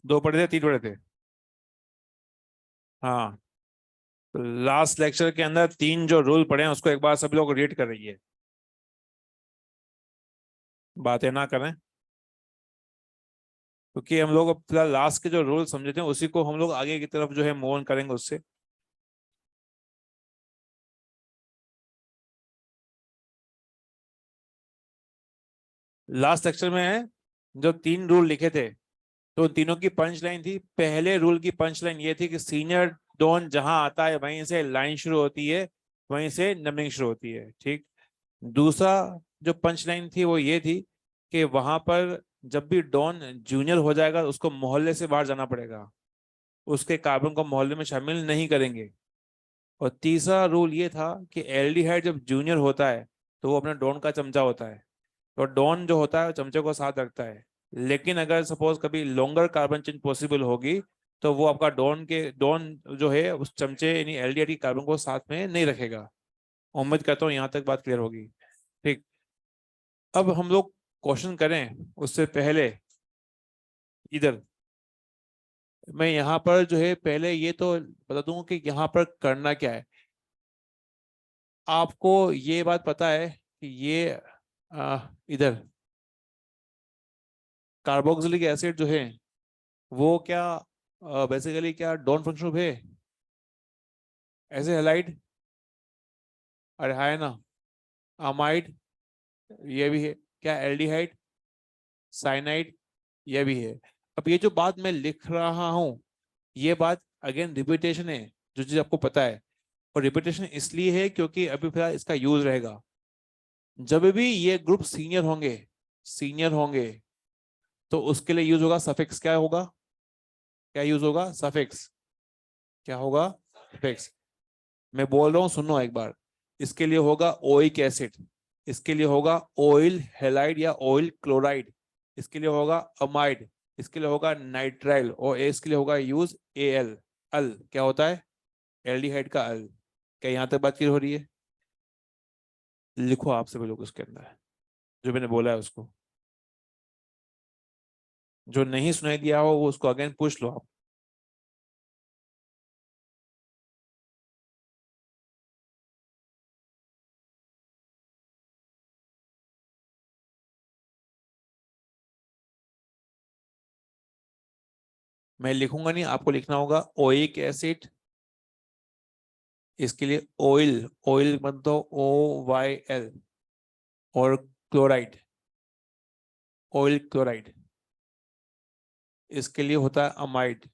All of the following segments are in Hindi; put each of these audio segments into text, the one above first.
दो पढ़े थे, तीन पढ़े थे। हाँ, तो लास्ट लेक्चर के अंदर तीन जो रूल पढ़े हैं उसको एक बार सब लोग रीड कर रही है, बातें ना करें। क्योंकि हम लोग अब फिलहाल लास्ट के जो रूल समझे थे उसी को हम लोग आगे की तरफ जो है मूव ऑन करेंगे उससे। लास्ट लेक्चर में जो तीन रूल लिखे थे तो तीनों की पंच लाइन थी। पहले रूल की पंच लाइन ये थी कि सीनियर डॉन जहां आता है वहीं से लाइन शुरू होती है, वहीं से नंबरिंग शुरू होती है, ठीक। दूसरा जो पंच लाइन थी वो ये थी कि वहां पर जब भी डॉन जूनियर हो जाएगा उसको मोहल्ले से बाहर जाना पड़ेगा, उसके कार्बन को मोहल्ले में शामिल नहीं करेंगे। और तीसरा रूल ये था कि एल्डिहाइड जब जूनियर होता है तो वो अपने डॉन का चमचा होता है, तो डॉन जो होता है वो चमचे को साथ रखता है। लेकिन अगर सपोज कभी लॉन्गर कार्बन चेंज पॉसिबल होगी तो वो आपका डॉन जो है उस चमचे यानी एल्डिहाइड की कार्बन को साथ में नहीं रखेगा। उम्मीद करता हूँ यहाँ तक बात क्लियर होगी, ठीक। अब हम लोग क्वेश्चन करें उससे पहले इधर मैं यहाँ पर जो है पहले ये तो बता दूं कि यहाँ पर करना क्या है। आपको ये बात पता है कि ये इधर कार्बोक्सिलिक एसिड जो है वो क्या बेसिकली क्या डॉन फंक्शन ग्रुप है, ऐसे हेलाइड, अरे है ना, अमाइड ये भी है, क्या एल्डिहाइड, साइनाइड ये भी है। अब ये जो बात मैं लिख रहा हूँ ये बात अगेन रिपीटेशन है, जो चीज आपको पता है। और रिपीटेशन इसलिए है क्योंकि अभी फिलहाल इसका यूज रहेगा जब भी ये ग्रुप सीनियर होंगे तो उसके लिए यूज होगा सफिक्स। क्या होगा, क्या यूज होगा, सफिक्स। क्या होगा, सफिक्स। मैं बोल रहा हूं सुनो एक बार। इसके लिए होगा ओइक एसिड, इसके लिए होगा ऑयल हेलाइड या ऑयल क्लोराइड, इसके लिए होगा अमाइड, इसके लिए होगा नाइट्राइल, और इसके लिए होगा यूज एल। अल क्या होता है, एल्डिहाइड का अल। क्या यहाँ तक बात क्लियर हो रही है? लिखो आप सभी लोग उसके अंदर जो मैंने बोला है उसको। जो नहीं सुनाई दिया हो वो उसको अगेन पूछ लो आप। मैं लिखूंगा नहीं, आपको लिखना होगा ओइक एसिड, इसके लिए ऑयल, ऑयल मतलब OYL, और क्लोराइड, ऑयल क्लोराइड, इसके लिए होता है अमाइड,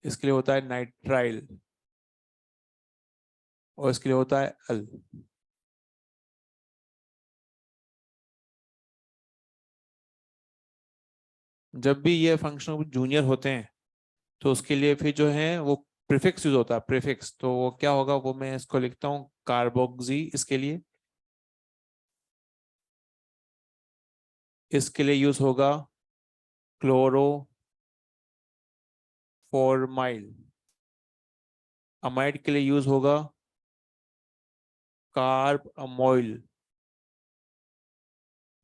इसके लिए होता है नाइट्राइल, और इसके लिए होता है अल। जब भी ये फंक्शनल जूनियर होते हैं तो उसके लिए फिर जो है वो प्रीफिक्स यूज होता है, प्रीफिक्स। तो वो क्या होगा वो मैं इसको लिखता हूँ कार्बोक्सी, इसके लिए, इसके लिए यूज होगा क्लोरोफॉर्माइल, अमाइड के लिए यूज होगा कार्ब अमोइल,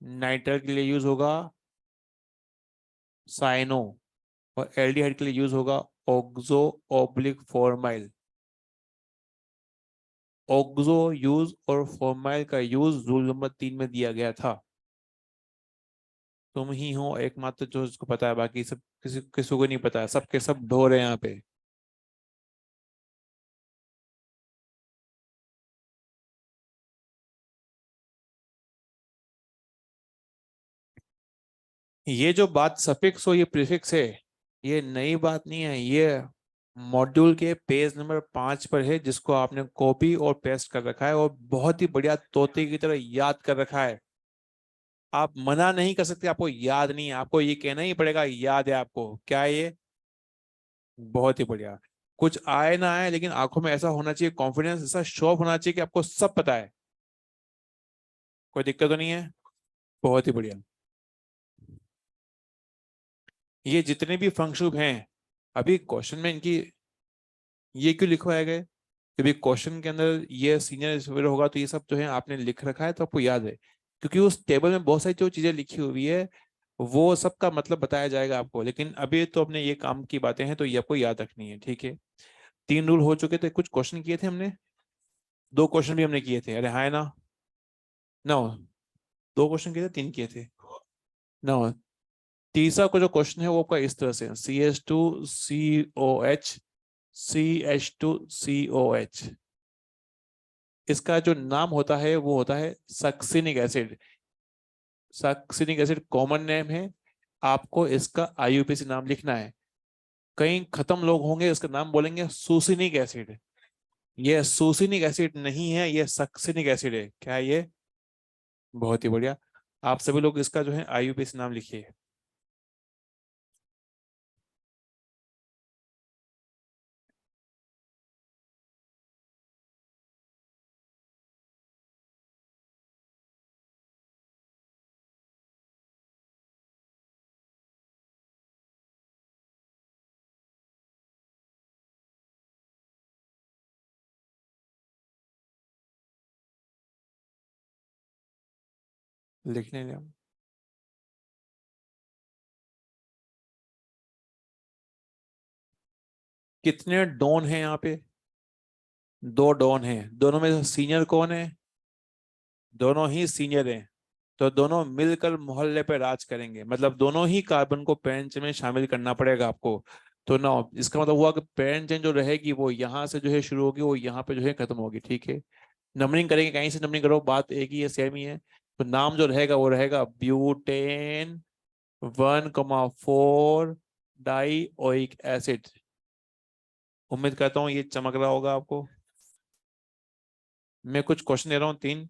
नाइट्राइल के लिए यूज होगा साइनो, और एल्डिहाइड के लिए यूज होगा oxo oblique formyl. Oxo use और फॉर्माइल का यूज रूल नंबर 3 में दिया गया था। तुम ही हो एकमात्र जो इसको पता है, बाकी सब किसी को नहीं पता है, सबके सब ढोर है यहाँ पे। ये जो बात सफिक्स हो ये प्रीफिक्स है, ये नई बात नहीं है। ये मॉड्यूल के पेज नंबर 5 पर है, जिसको आपने कॉपी और पेस्ट कर रखा है और बहुत ही बढ़िया तोते की तरह याद कर रखा है। आप मना नहीं कर सकते, आपको याद नहीं है, आपको ये कहना ही पड़ेगा याद है आपको। क्या है ये? बहुत ही बढ़िया। कुछ आए ना आए लेकिन आंखों में ऐसा होना चाहिए, कॉन्फिडेंस ऐसा शो ऑफ होना चाहिए कि आपको सब पता है। कोई दिक्कत तो नहीं है? बहुत ही बढ़िया। ये जितने भी फंक्शन हैं अभी क्वेश्चन में इनकी ये क्यों लिखवाया गया? क्योंकि क्वेश्चन के अंदर ये सीनियर होगा तो ये सब जो है आपने लिख रखा है तो आपको याद है, क्योंकि उस टेबल में बहुत सारी जो चीजें लिखी हुई है वो सबका मतलब बताया जाएगा आपको, लेकिन अभी तो अपने ये काम की बातें हैं तो ये आपको याद रखनी है, ठीक है। तीन रूल हो चुके थे, कुछ क्वेश्चन किए थे हमने, दो क्वेश्चन भी हमने किए थे, अरे हाँ है ना। ना, दो क्वेश्चन किए थे, तीन किए थे ना। तीसरा को जो क्वेश्चन है वो आपका इस तरह से, CH2COH, CH2COH, इसका जो नाम होता है वो होता है succinic acid. Succinic acid common name है, आपको इसका IUPAC नाम लिखना है। कई खत्म लोग होंगे इसका नाम बोलेंगे सुसिनिक एसिड, ये सुसिनिक एसिड नहीं है, ये सक्सिनिक एसिड है। क्या है ये? बहुत ही बढ़िया। आप सभी लोग इसका जो है IUPAC नाम लिखिए। लिखने लें हम। कितने डॉन हैं यहाँ पे? दो डॉन हैं, दोनों में से सीनियर कौन है? दोनों ही सीनियर हैं, तो दोनों मिलकर मोहल्ले पे राज करेंगे, मतलब दोनों ही कार्बन को पेरेंट चेन में शामिल करना पड़ेगा आपको। तो ना, इसका मतलब हुआ कि पेरेंट चेन जो रहेगी वो यहाँ से जो है शुरू होगी, वो यहाँ पे जो है खत्म होगी, ठीक है। नंबरिंग करेंगे, कहीं से नंबरिंग करो, बात एक ही है, सेम ही है। तो नाम जो रहेगा वो रहेगा ब्यूटेन 1,4 डाई ओइक एसिड। उम्मीद करता हूँ ये चमक रहा होगा आपको। मैं कुछ क्वेश्चन दे रहा हूँ तीन,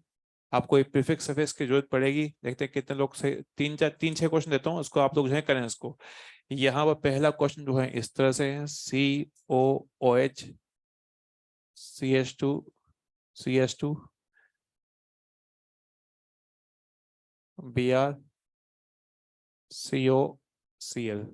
आपको एक प्रीफिक्स सफिक्स की जरूरत पड़ेगी, देखते हैं कितने लोग से, तीन चार तीन छह क्वेश्चन देता हूँ, उसको आप लोग जो है करें इसको। यहाँ पर पहला क्वेश्चन जो है इस तरह से है, COOH, CH2, Br, COCl।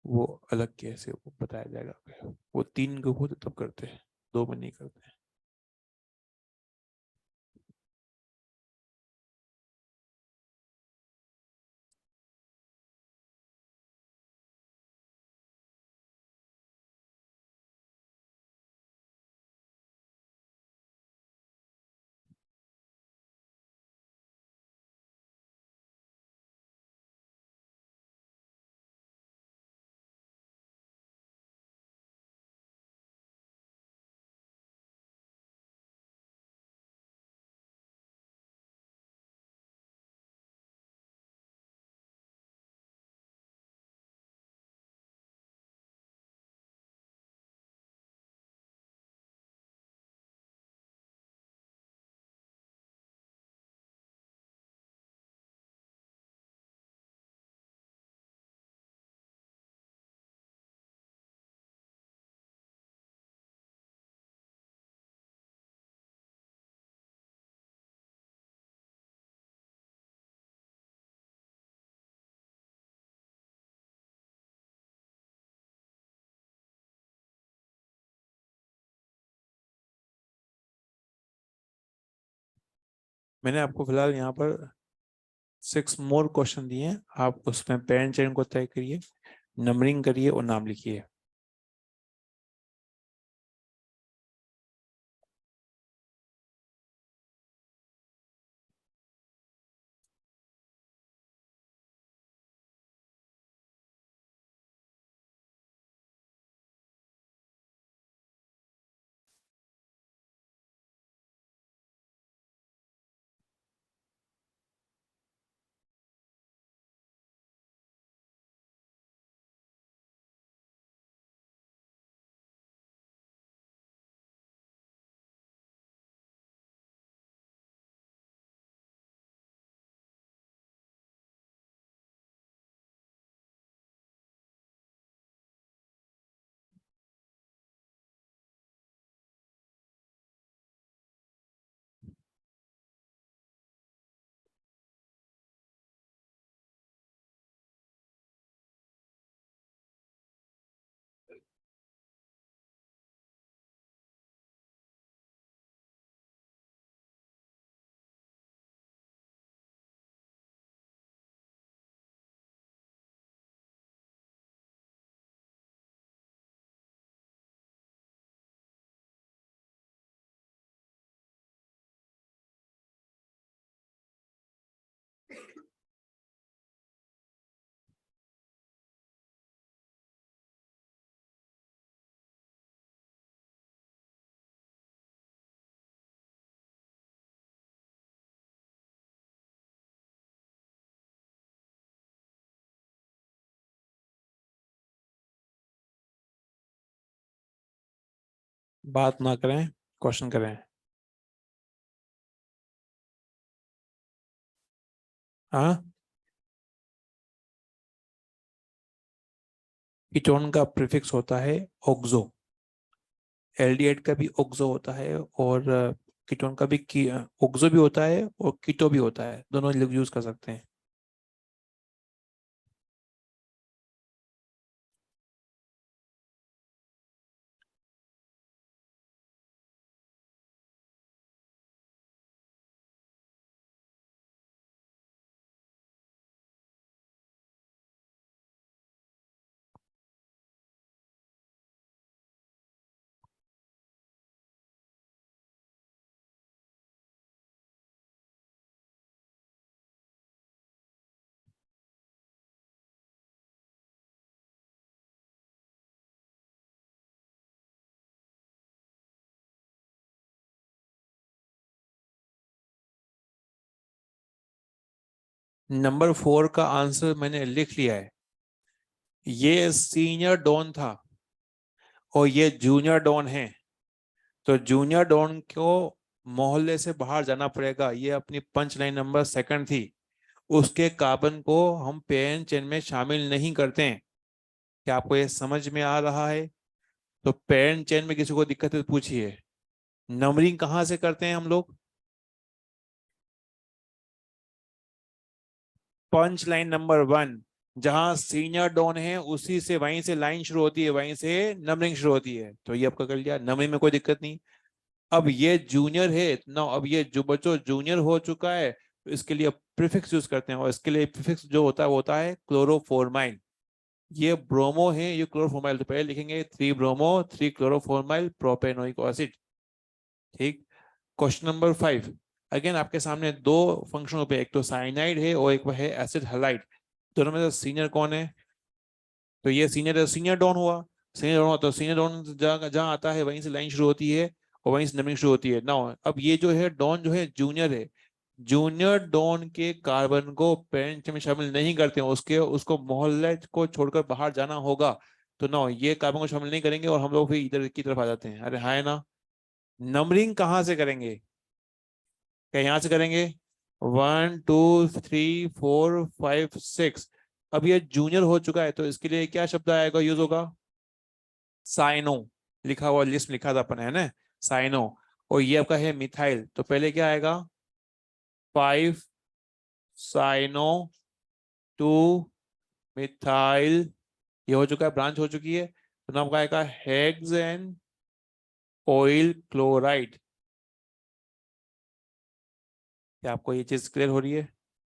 वो अलग कैसे वो बताया जाएगा आपको। वो तीन को होते तब करते हैं, दो में नहीं करते। मैंने आपको फिलहाल यहाँ पर 6 मोर क्वेश्चन दिए हैं, आप उसमें पेरेंट चेन को तय करिए, नंबरिंग करिए और नाम लिखिए। बात ना करें, क्वेश्चन करें। हाँ, कीटोन का प्रीफिक्स होता है ऑक्सो। एल्डिहाइड का भी ऑक्सो होता है, और कीटोन का भी ऑक्सो भी होता है और कीटो भी होता है, दोनों लोग यूज कर सकते हैं। नंबर 4 का आंसर मैंने लिख लिया है। ये सीनियर डॉन था और ये जूनियर डॉन है, तो जूनियर डॉन को मोहल्ले से बाहर जाना पड़ेगा। ये अपनी पंच लाइन नंबर सेकंड थी। उसके कार्बन को हम पेरेंट चेन में शामिल नहीं करते हैं। क्या आपको ये समझ में आ रहा है? तो पेरेंट चेन में किसी को दिक्कत है तो पूछिए। नंबरिंग कहाँ से करते हैं हम लोग? पंच लाइन नंबर 1, जहां सीनियर डॉन है उसी से, वहीं से लाइन शुरू होती है, वहीं से नंबरिंग शुरू होती है। तो ये आपका कर लिया, नंबरिंग में कोई दिक्कत नहीं। अब ये जूनियर है ना, अब ये जो बच्चों जूनियर हो चुका है, तो इसके लिए प्रीफिक्स यूज करते हैं, और इसके लिए प्रीफिक्स जो होता है वो होता है क्लोरोफॉर्माइल। ये ब्रोमो है, ये क्लोरोफॉर्माइल, तो पहले लिखेंगे 3 ब्रोमो 3 क्लोरोफॉर्माइल प्रोपेनोइक एसिड। ठीक। क्वेश्चन नंबर 5, अगेन आपके सामने दो फंक्शन पे, एक तो साइनाइड है और एक है एसिड हैलाइड। दोनों में से सीनियर कौन है? तो ये सीनियर है, सीनियर डॉन हुआ। सीनियर डॉन हुआ तो सीनियर डॉन जहाँ जहाँ आता है वहीं से लाइन शुरू होती है और वहीं से नंबरिंग शुरू होती है ना। अब ये जो है डॉन जो है जूनियर है, जूनियर डॉन के कार्बन को पेरेंट में शामिल नहीं करते हैं, उसके उसको मोहल्ले को छोड़कर बाहर जाना होगा। तो ना, ये कार्बन को शामिल नहीं करेंगे और हम लोग फिर इधर की तरफ आ जाते हैं। अरे हाँ, है ना। नंबरिंग कहाँ से करेंगे? क्या यहाँ से करेंगे? 1 2 3 4 5 6। अब ये जूनियर हो चुका है तो इसके लिए क्या शब्द आएगा, यूज होगा? साइनो। लिखा हुआ लिस्ट लिखा था अपन, है ना, साइनो। और ये आपका है मिथाइल, तो पहले क्या आएगा? 5 साइनो 2 मिथाइल। ये हो चुका है, ब्रांच हो चुकी है, तो नाम का आएगा हेक्सेन ऑयल क्लोराइड। क्या आपको ये चीज क्लियर हो रही है?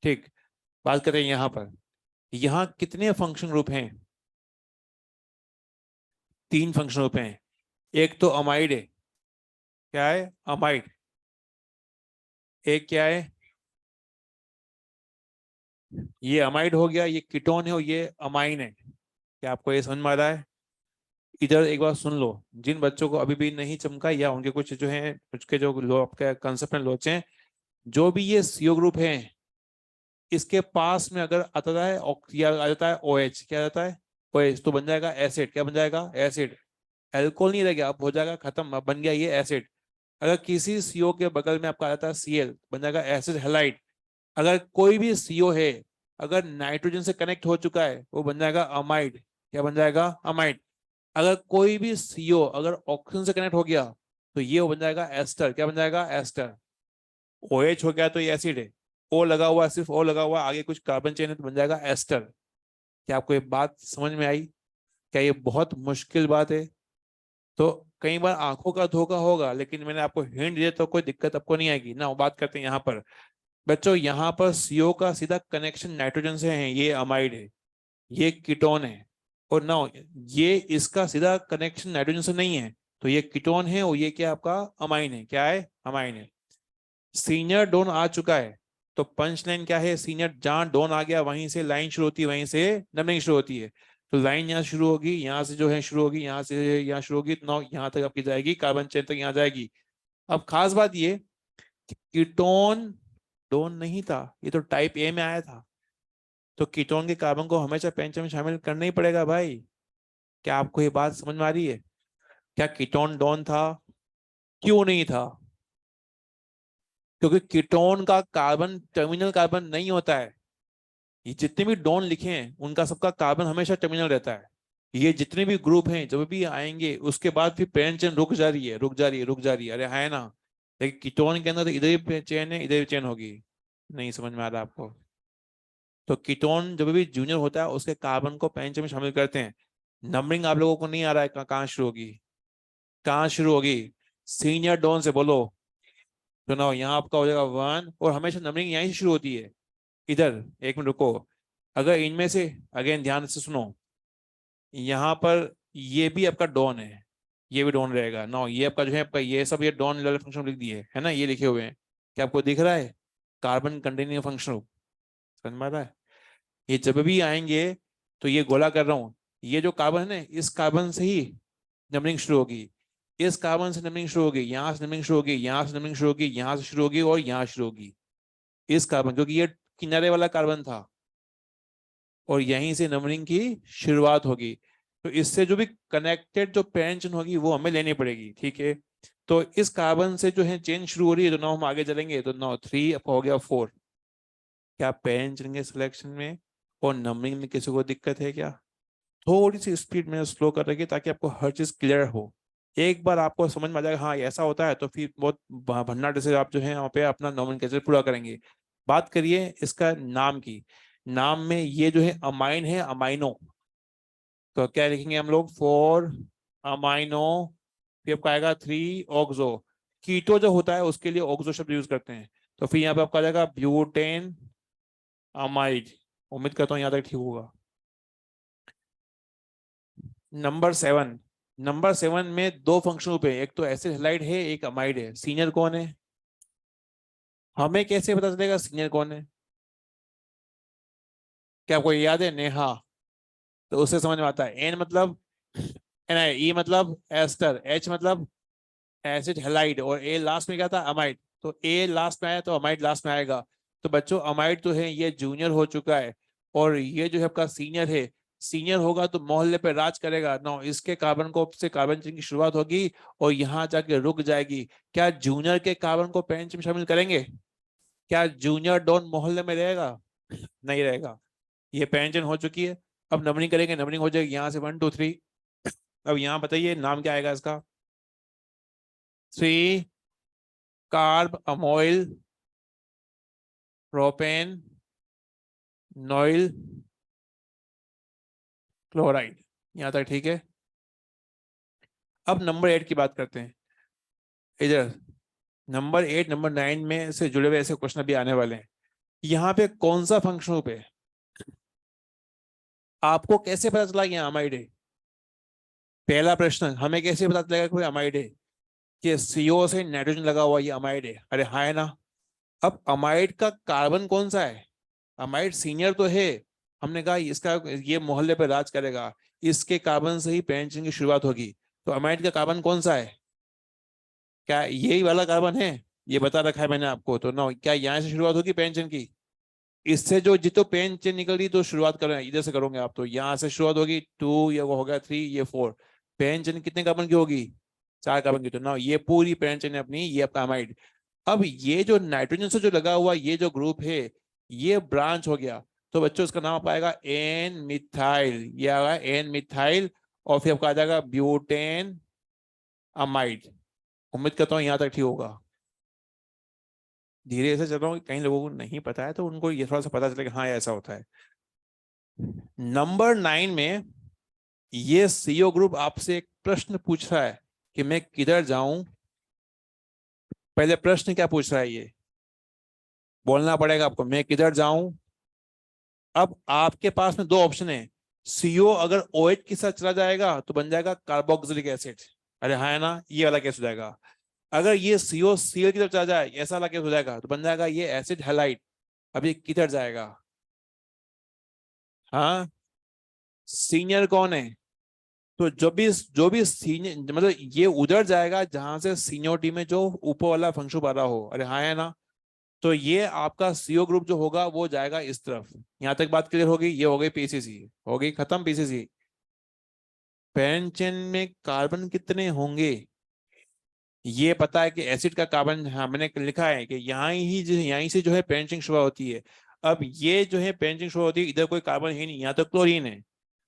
ठीक। बात करें यहाँ पर, यहाँ कितने फंक्शन ग्रुप हैं? 3 फंक्शन ग्रुप हैं। एक तो अमाइड है। क्या है? अमाइड। एक क्या है? ये अमाइड हो गया, ये कीटोन है और ये अमाइन है। क्या आपको ये समझ में आ रहा है? इधर एक बार सुन लो, जिन बच्चों को अभी भी नहीं चमका या उनके कुछ जो है उसके जो लो आपके कंसेप्ट में लोचे हैं, जो भी ये सीओ ग्रुप है, इसके पास में अगर आता है या आ जाता है OH, क्या जाता है? OH, तो बन जाएगा एसिड। क्या बन जाएगा? एसिड। एल्कोहल नहीं रह गया, अब हो जाएगा खत्म, अब बन गया ये एसिड। अगर किसी सीओ के बगल में आपका आ जाता है Cl, बन जाएगा एसिड हैलाइड। अगर कोई भी सीओ है, अगर नाइट्रोजन से कनेक्ट हो चुका है, वो बन जाएगा अमाइड। क्या बन जाएगा? अमाइड। अगर कोई भी सीओ अगर ऑक्सीजन से कनेक्ट हो गया, तो ये बन जाएगा एस्टर। क्या बन जाएगा? एस्टर। OH हो गया तो ये एसिड है, O लगा हुआ, सिर्फ O लगा हुआ, आगे कुछ कार्बन चेन है तो बन जाएगा एस्टर। क्या आपको ये बात समझ में आई? क्या ये बहुत मुश्किल बात है? तो कई बार आंखों का धोखा होगा, लेकिन मैंने आपको हिंट दिया तो कोई दिक्कत आपको नहीं आएगी ना। बात करते हैं यहाँ पर, बच्चों यहाँ पर सीओ का सीधा कनेक्शन नाइट्रोजन से है, ये अमाइड है, ये कीटोन है। और ना, ये इसका सीधा कनेक्शन नाइट्रोजन से नहीं है, तो ये कीटोन है और ये क्या आपका अमाइन है। क्या है? अमाइन है। सीनियर डोन आ चुका है, तो पंच लाइन क्या है सीनियर, जहां डॉन आ गया वहीं से लाइन शुरू होती है, वहीं से नंबरिंग शुरू होती है। तो लाइन यहाँ शुरू होगी, यहाँ से जो है शुरू होगी, यहाँ से यहाँ शुरू होगी, तो यहाँ तक आपकी जाएगी, कार्बन चेन तक यहाँ जाएगी। अब खास बात ये कि कीटोन डॉन नहीं था, ये तो टाइप ए में आया था। तो कीटोन के कार्बन को हमेशा पेंच में शामिल करना ही पड़ेगा भाई। क्या आपको ये बात समझ में आ रही है? क्या कीटोन डॉन था? क्यों नहीं था? क्योंकि कीटोन का कार्बन टर्मिनल कार्बन नहीं होता है। ये जितने भी डॉन लिखे हैं उनका सबका कार्बन हमेशा टर्मिनल रहता है। ये जितने भी ग्रुप हैं जब भी आएंगे उसके बाद फिर पेरेंट चेन रुक जा रही है, रुक जा रही है, रुक जा रही है, अरे है ना। लेकिन कीटोन के अंदर तो इधर ही चेन है, इधर भी चेन होगी। नहीं समझ में आ रहा आपको? तो कीटोन जब भी जूनियर होता है उसके कार्बन को पेरेंट चेन में शामिल करते हैं। नंबरिंग आप लोगों को नहीं आ रहा है, कहाँ शुरू होगी, कहाँ शुरू होगी? सीनियर डॉन से बोलो। तो ना यहाँ आपका हो जाएगा 1, और हमेशा नंबरिंग यहीं से शुरू होती है। इधर एक मिनट रुको, अगर इनमें से अगेन ध्यान से सुनो, यहाँ पर ये भी आपका डॉन है, ये भी डॉन रहेगा ना, ये आपका जो है आपका ये सब ये डॉन लेवल फंक्शन लिख दिए है ना, ये लिखे हुए हैं। क्या आपको दिख रहा है? कार्बन कंटेनिंग फंक्शन, समझ में आ रहा है? ये जब भी आएंगे तो ये गोला कर रहा हूँ, ये जो कार्बन है ना इस कार्बन से ही नंबरिंग शुरू होगी, इस कार्बन से नंबरिंग शुरू होगी, यहाँ से नंबरिंग शुरू होगी, यहाँ से नंबरिंग शुरू होगी, यहाँ से शुरू होगी और यहाँ शुरू होगी। इस कार्बन, क्योंकि ये किनारे वाला कार्बन था और यहीं से नंबरिंग की शुरुआत होगी। तो इससे जो भी कनेक्टेड जो पेरेंट चेन होगी वो हमें लेनी पड़ेगी, ठीक है। तो इस कार्बन से जो है चेन शुरू हो रही है, तो नाउ हम आगे चलेंगे, तो नाउ 3 आपका हो गया 4। क्या पेरेंट चेन के सिलेक्शन में और नंबरिंग में किसी को दिक्कत है क्या? थोड़ी सी स्पीड में स्लो कर रखिए ताकि आपको हर चीज क्लियर हो। एक बार आपको समझ में आ जाएगा हाँ ऐसा होता है, तो फिर बहुत भन्नाटे से आप जो है यहाँ पे अपना नोमेनक्लेचर पूरा करेंगे। बात करिए इसका नाम की। नाम में ये जो है अमाइन है, अमाइनो। तो क्या लिखेंगे हम लोग? 4 अमाइनो, फिर आपका आएगा 3 ऑक्सो। कीटो जो होता है उसके लिए ऑक्सो शब्द यूज करते हैं। तो फिर यहाँ पे आपका आ जाएगा ब्यूटेन अमाइड। उम्मीद करता हूँ यहाँ तक ठीक होगा। नंबर 7, नंबर 7 में दो फंक्शन ग्रुप है, एक तो एसिड हैलाइड है, एक अमाइड है। सीनियर कौन है? हमें कैसे पता चलेगा सीनियर कौन है? क्या आपको याद है? नेहा। तो उससे समझ में आता है। एन मतलब एन, ई मतलब एस्टर, एच मतलब एसिड हैलाइड, और ए लास्ट में क्या था? अमाइड। तो ए लास्ट में आया तो अमाइड लास्ट में आएगा। तो बच्चों अमाइड तो है ये जूनियर हो चुका है, और ये जो है आपका सीनियर है। सीनियर होगा तो मोहल्ले पे राज करेगा ना, इसके कार्बन को से कार्बन चेन की शुरुआत होगी और यहाँ जाके रुक जाएगी। क्या जूनियर के कार्बन को पेरेंट चेन में शामिल करेंगे? क्या जूनियर डॉन मोहल्ले में रहेगा? नहीं रहेगा। ये पेरेंट चेन हो चुकी है। अब नंबरिंग करेंगे, नंबरिंग हो जाएगी यहाँ से 1 2 3। अब यहाँ बताइए नाम क्या आएगा इसका? 3 कार्ब अमोइल प्रोपेन नॉइल क्लोराइड। यहाँ तक ठीक है। अब नंबर 8 की बात करते हैं। इधर नंबर 8 नंबर 9 में से जुड़े हुए ऐसे क्वेश्चन भी आने वाले हैं। यहाँ पे कौन सा फंक्शन ग्रुप है? आपको कैसे पता चला कि अमाइड है? पहला प्रश्न, हमें कैसे पता चलेगा कोई अमाइड है? कि सीओ से नाइट्रोजन लगा हुआ, ये अमाइड है, अरे हाँ है ना। अब अमाइड का कार्बन कौन सा है? अमाइड सीनियर तो है, हमने कहा इसका ये मोहल्ले पर राज करेगा, इसके कार्बन से ही पेरेंट चेन की शुरुआत होगी। तो अमाइड का कार्बन कौन सा है? क्या यही वाला कार्बन है? ये बता रखा है मैंने आपको। तो ना क्या यहाँ से शुरुआत होगी पेरेंट चेन की? इससे जो जितो पेन चेन निकल रही तो शुरुआत करें इधर से करोगे आप, तो यहाँ से शुरुआत होगी 2, ये वो हो गया 3, ये 4। पेन चेन कितने कार्बन की होगी? 4 कार्बन की। तो ना ये पूरी पेन चेन है अपनी, ये आपका अमाइड। अब ये जो नाइट्रोजन से जो लगा हुआ ये जो ग्रुप है ये ब्रांच हो गया। तो बच्चों इसका नाम आपका आएगा एन मिथाइल, ये आएगा एन मिथाइल, और फिर आपका आ जाएगा ब्यूटेन अमाइड। उम्मीद करता हूँ यहाँ तक ठीक होगा। धीरे से चल रहा हूँ, कई लोगों को नहीं पता है तो उनको ये थोड़ा सा पता चलेगा हाँ ऐसा होता है। नंबर 9 में ये सीओ ग्रुप आपसे एक प्रश्न पूछ रहा है कि मैं किधर जाऊं। पहले प्रश्न क्या पूछ रहा है ये बोलना पड़ेगा आपको, मैं किधर जाऊं। अब आपके पास में दो ऑप्शन है। सीओ अगर OH के साथ चला जाएगा तो बन जाएगा कार्बोक्सिलिक एसिड, अरे हाँ है ना, ये वाला केस हो जाएगा। अगर ये सीओ सीएल की तरफ चला जाए ऐसा वाला केस हो जाएगा तो बन जाएगा ये एसिड हैलाइड। अब ये किधर जाएगा? हाँ, सीनियर कौन है? तो जो भी सीनियर मतलब ये उधर जाएगा जहां से सीनियोरिटी में जो ऊपर वाला फंक्शन बना हो। अरे हाँ, है ना? तो ये आपका सीओ ग्रुप जो होगा वो जाएगा इस तरफ। यहां तक बात क्लियर होगी? ये हो गई पीसीसी, हो गई खत्म पीसीसी। पेरेंट चेन में कार्बन कितने होंगे ये पता है कि एसिड का कार्बन, हाँ मैंने लिखा है कि यहीं से जो है पेरेंट चेन शुरू होती है। अब ये जो है पेरेंट चेन शुरू होती है, इधर कोई कार्बन है नहीं, यहाँ तो क्लोरीन है।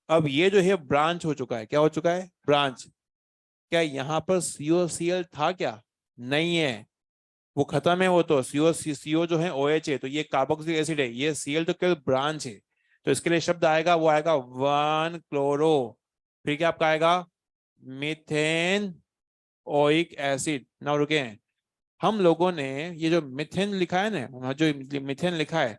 अब ये जो है ब्रांच हो चुका है। क्या हो चुका है? ब्रांच। क्या यहाँ पर COCl था क्या? नहीं है, वो खत्म है। वो तो सीओ जो है OH है, तो ये कार्बोक्सिलिक एसिड है। ये Cl तो केवल ब्रांच है। तो इसके लिए शब्द आएगा, वो आएगा 1 क्लोरो। फिर क्या आपका आएगा? Methane oic acid. ना रुके हैं, हम लोगों ने ये जो मिथेन लिखा है ना, जो मिथेन लिखा है,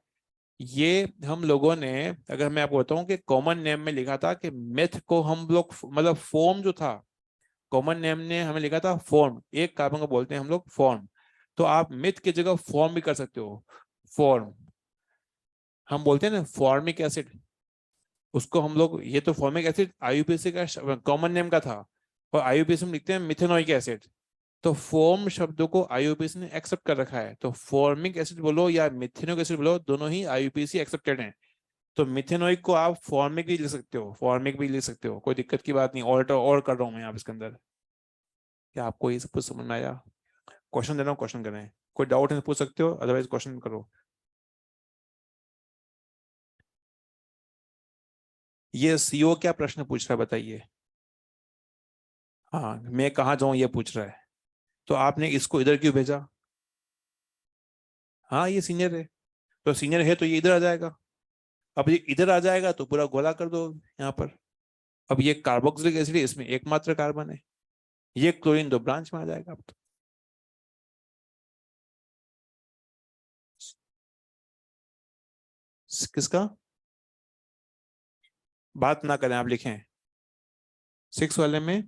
ये हम लोगों ने, अगर मैं आपको बताऊं कि कॉमन नेम में लिखा था कि मिथ को हम लोग मतलब फॉर्म जो था, कॉमन नेम ने हमें लिखा था फॉर्म, एक कार्बन को बोलते हैं हम लोग फॉर्म। तो आप मिथ की जगह फॉर्म भी कर सकते हो। फॉर्म हम बोलते हैं ना, फॉर्मिक एसिड। उसको हम लोग, ये तो फॉर्मिक एसिड आईयूपीएसी का कॉमन नेम का था, और आईयूपीएसी में लिखते हैं मिथेनोइक एसिड। तो फॉर्म शब्दों को आईयूपीएसी ने एक्सेप्ट कर रखा है। तो फॉर्मिक एसिड बोलो या मिथेनोइक एसिड बोलो, दोनों ही आईयूपीएसी एक्सेप्टेड हैं। तो मिथेनोइक को आप फॉर्मिक भी लिख सकते हो, फॉर्मिक भी लिख सकते हो, कोई दिक्कत की बात नहीं। ऑल्टर और कर रहा हूँ मैं आप इसके अंदर। क्या आपको ये सब कुछ समझ में आया? क्वेश्चन दे रहा हूँ, क्वेश्चन करें। कोई डाउट है तो पूछ सकते हो, अदरवाइज क्वेश्चन करो। ये सीओ क्या प्रश्न पूछ रहा है बताइए? हाँ, मैं कहाँ जाऊं ये पूछ रहा है। तो आपने इसको इधर क्यों भेजा? हाँ, ये सीनियर है। तो सीनियर है तो ये इधर आ जाएगा। अब ये इधर आ जाएगा तो पूरा गोला कर दो यहाँ पर। अब ये कार्बोक्सिलिक एसिड है, इसमें एकमात्र कार्बन है। ये क्लोरीन दो ब्रांच में आ जाएगा अब तो। किसका? बात ना करें, आप लिखें। 6 वाले में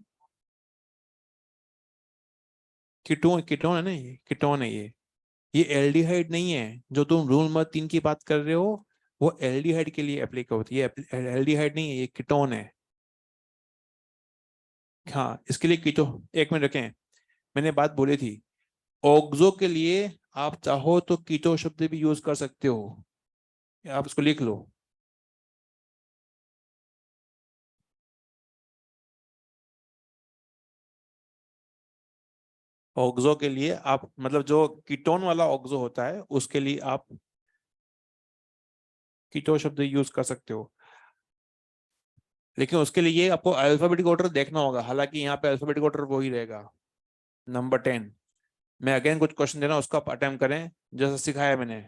कीटोन, कीटोन है ना, ये कीटोन है ये एल्डिहाइड नहीं है। जो तुम रूल नंबर 3 की बात कर रहे हो, वो एल्डिहाइड के लिए एप्लीकेबल होती है। एल्डिहाइड नहीं है, ये कीटोन है। हाँ, इसके लिए कीटो, एक मिनट रखें, मैंने बात बोली थी। ऑक्सो के लिए आप चाहो तो कीटो शब्द भी यूज कर सकते हो, आप इसको लिख लो। ऑक्सो के लिए आप मतलब जो कीटोन वाला ऑक्सो होता है उसके लिए आप कीटो शब्द यूज कर सकते हो। लेकिन उसके लिए आपको अल्फाबेटिक ऑर्डर देखना होगा, हालांकि यहाँ पे अल्फाबेटिक ऑर्डर वो ही रहेगा। नंबर 10, मैं अगेन कुछ क्वेश्चन दे रहा हूँ, उसका आप अटेम्प्ट करें जैसा सिखाया मैंने।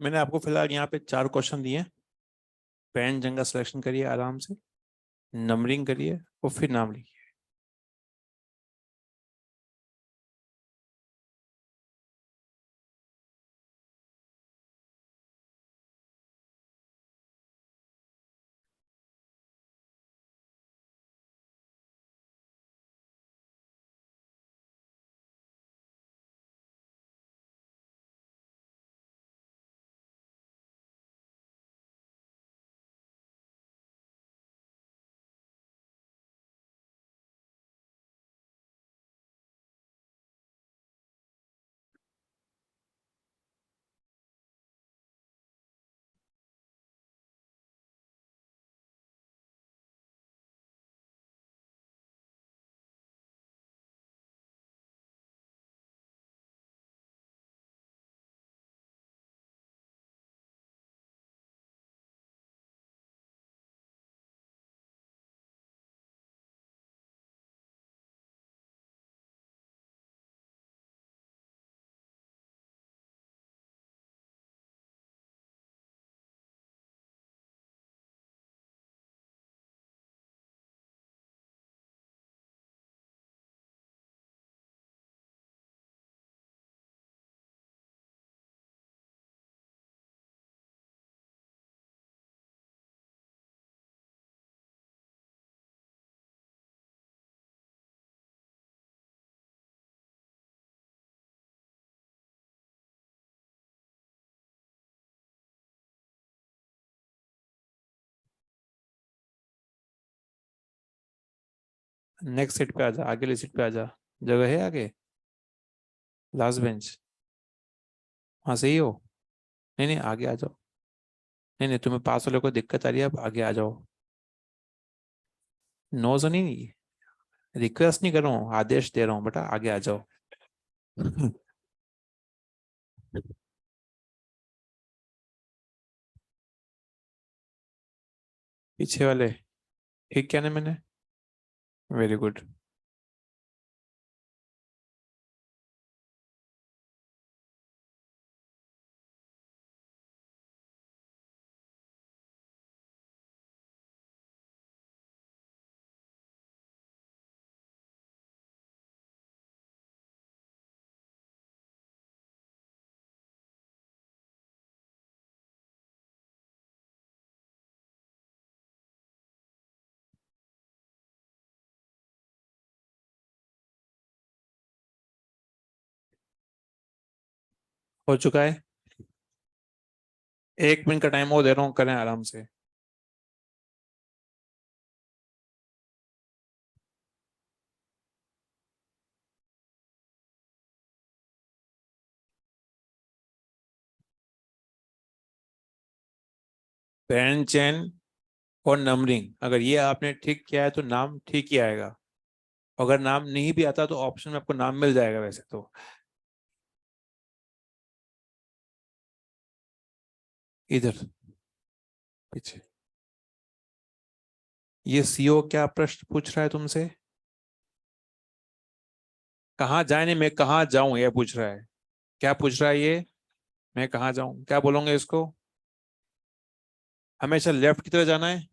मैंने आपको फिलहाल यहाँ पे 4 क्वेश्चन दिए हैं। पेन जंग का सिलेक्शन करिए आराम से, नंबरिंग करिए और फिर नाम लिखिए। नेक्स्ट सीट पे आजा, आगे वाली सीट पे आजा। जगह है आगे, लास्ट बेंच। हाँ सही हो। नहीं नहीं, आगे आ जाओ। नहीं नहीं, तुम्हें पास वाले को दिक्कत आ रही है, अब आगे आ जाओ। नो सुनी नहीं, रिक्वेस्ट नहीं कर रहा हूँ, आदेश दे रहा हूँ, बेटा आगे आ जाओ। पीछे वाले ठीक क्या ना मैंने। Very good. हो चुका है। 1 मिनट का टाइम और दे रहा हूँ, करें आराम से। पेन चेन और नंबरिंग, अगर ये आपने ठीक किया है तो नाम ठीक ही आएगा। अगर नाम नहीं भी आता तो ऑप्शन में आपको नाम मिल जाएगा वैसे तो। इधर पीछे। ये सीओ क्या प्रश्न पूछ रहा है तुमसे? कहाँ जाए, नहीं मैं कहाँ जाऊं ये पूछ रहा है। क्या पूछ रहा है ये? मैं कहाँ जाऊं, क्या बोलोगे इसको? हमेशा लेफ्ट की तरफ जाना है,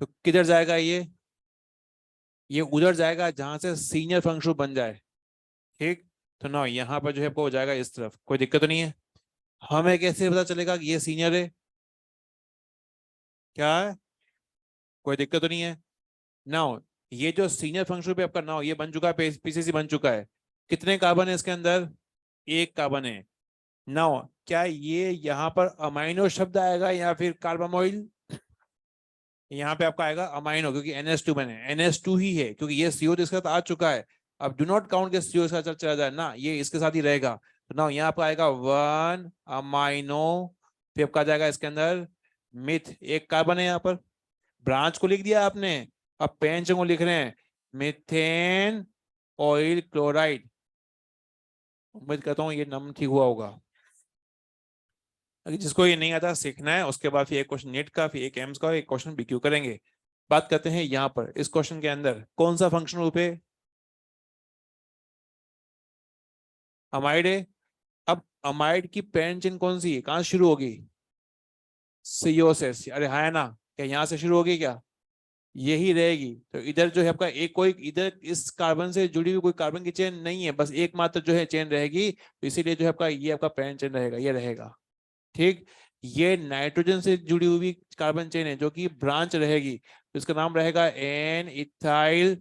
तो किधर जाएगा ये उधर जाएगा जहां से सीनियर फंक्शन बन जाए। ठीक। तो ना यहाँ पर जो है आपको हो जाएगा इस तरफ, कोई दिक्कत तो नहीं है। हमें कैसे पता चलेगा कि ये सीनियर है? क्या है? कोई दिक्कत तो नहीं है। नाउ ये जो सीनियर फंक्शन पे आपका नाउ ये बन चुका है, पीसीसी बन चुका है। कितने कार्बन है इसके अंदर? 1 कार्बन है। नाउ क्या ये यहाँ पर अमाइनो शब्द आएगा या फिर कार्बामोइल? यहाँ पे आपका आएगा अमाइनो, क्योंकि NH2 बने, NH2 ही है, क्योंकि ये CO तो इसके साथ आ चुका है। अब डू नॉट काउंट के CO इसके साथ चला जाए ना, ये इसके साथ ही रहेगा। तो ना यहाँ पर आएगा 1 अमाइनो। फिर आपका आ जाएगा इसके अंदर मिथ, 1 कार्बन है यहाँ पर। ब्रांच को लिख दिया आपने। अब पेंच को लिख रहे हैं, मिथेन ऑयल क्लोराइड। उम्मीद करता हूँ ये नाम ठीक हुआ होगा। अगर जिसको ये नहीं आता सीखना है, उसके बाद फिर एक क्वेश्चन नेट का, फिर एक एम्स का, एक क्वेश्चन BQ करेंगे। बात करते हैं यहाँ पर इस क्वेश्चन के अंदर कौन सा फंक्शन ग्रुप है? अमाइड है। अब अमाइड की पेरेंट चेन कौन सी है, कहाँ से शुरू होगी, सीओ से। अरे हाँ है ना, क्या यहाँ से शुरू होगी क्या, यही रहेगी। तो इधर जो है आपका एक कोई इधर इस कार्बन से जुड़ी हुई कोई कार्बन की चेन नहीं है, बस एकमात्र जो है चेन रहेगी, तो इसीलिए जो है आपका ये आपका पेरेंट चेन रहेगा, ये रहेगा। ठीक, ये नाइट्रोजन से जुड़ी हुई कार्बन चेन है जो कि ब्रांच रहेगी, तो इसका नाम रहेगा एन इथाइल,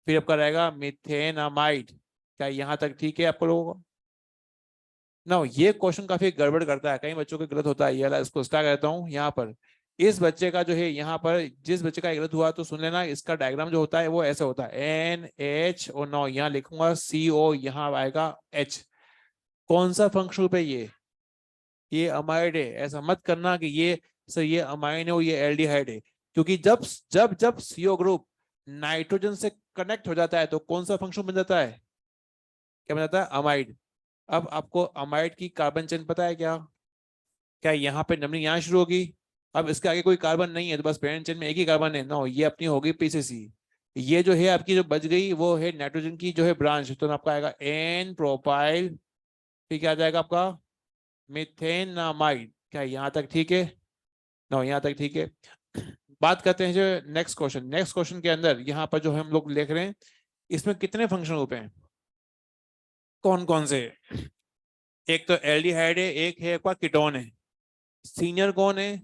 फिर आपका रहेगा मिथेनामाइड। क्या यहाँ तक ठीक है आपको लोगों को। ना ये क्वेश्चन काफी गड़बड़ करता है, कई बच्चों को गलत होता है ये वाला, इसको क्या कहता हूँ यहाँ पर, इस बच्चे का जो है यहाँ पर, जिस बच्चे का गलत हुआ तो सुन लेना, इसका डायग्राम जो होता है वो ऐसा होता है, एन एच और नौ यहाँ लिखूंगा सी ओ, यहाँ आएगा एच। कौन सा फंक्शनल पे ये अमाइड है, ऐसा मत करना कि ये सर ये अमाइन है और ये एल्डिहाइड है, क्योंकि जब जब जब सीओ ग्रुप नाइट्रोजन से कनेक्ट हो जाता है तो कौन सा फंक्शन बन जाता है, क्या बन जाता है, अमाइड। अब आपको अमाइड की कार्बन चेन पता है क्या, क्या यहाँ पे नमनी यहाँ शुरू होगी, अब इसके आगे कोई कार्बन नहीं है तो बस पेरेंट चेन में एक ही कार्बन है, नो ये अपनी होगी पीसीसी। ये जो है आपकी जो बच गई वो है नाइट्रोजन की जो है ब्रांच, तो आपका आएगा एन प्रोपाइल, फिर क्या आ जाएगा आपका मिथेनामाइड। क्या यहाँ तक ठीक है, नो यहाँ तक ठीक है। बात करते हैं जो नेक्स्ट क्वेश्चन, नेक्स्ट क्वेश्चन के अंदर यहाँ पर जो हम लोग लिख रहे हैं, इसमें कितने फंक्शन ग्रुप हैं, कौन कौन से, एक तो एल्डिहाइड है, एक है आपका कीटोन है, सीनियर कौन है,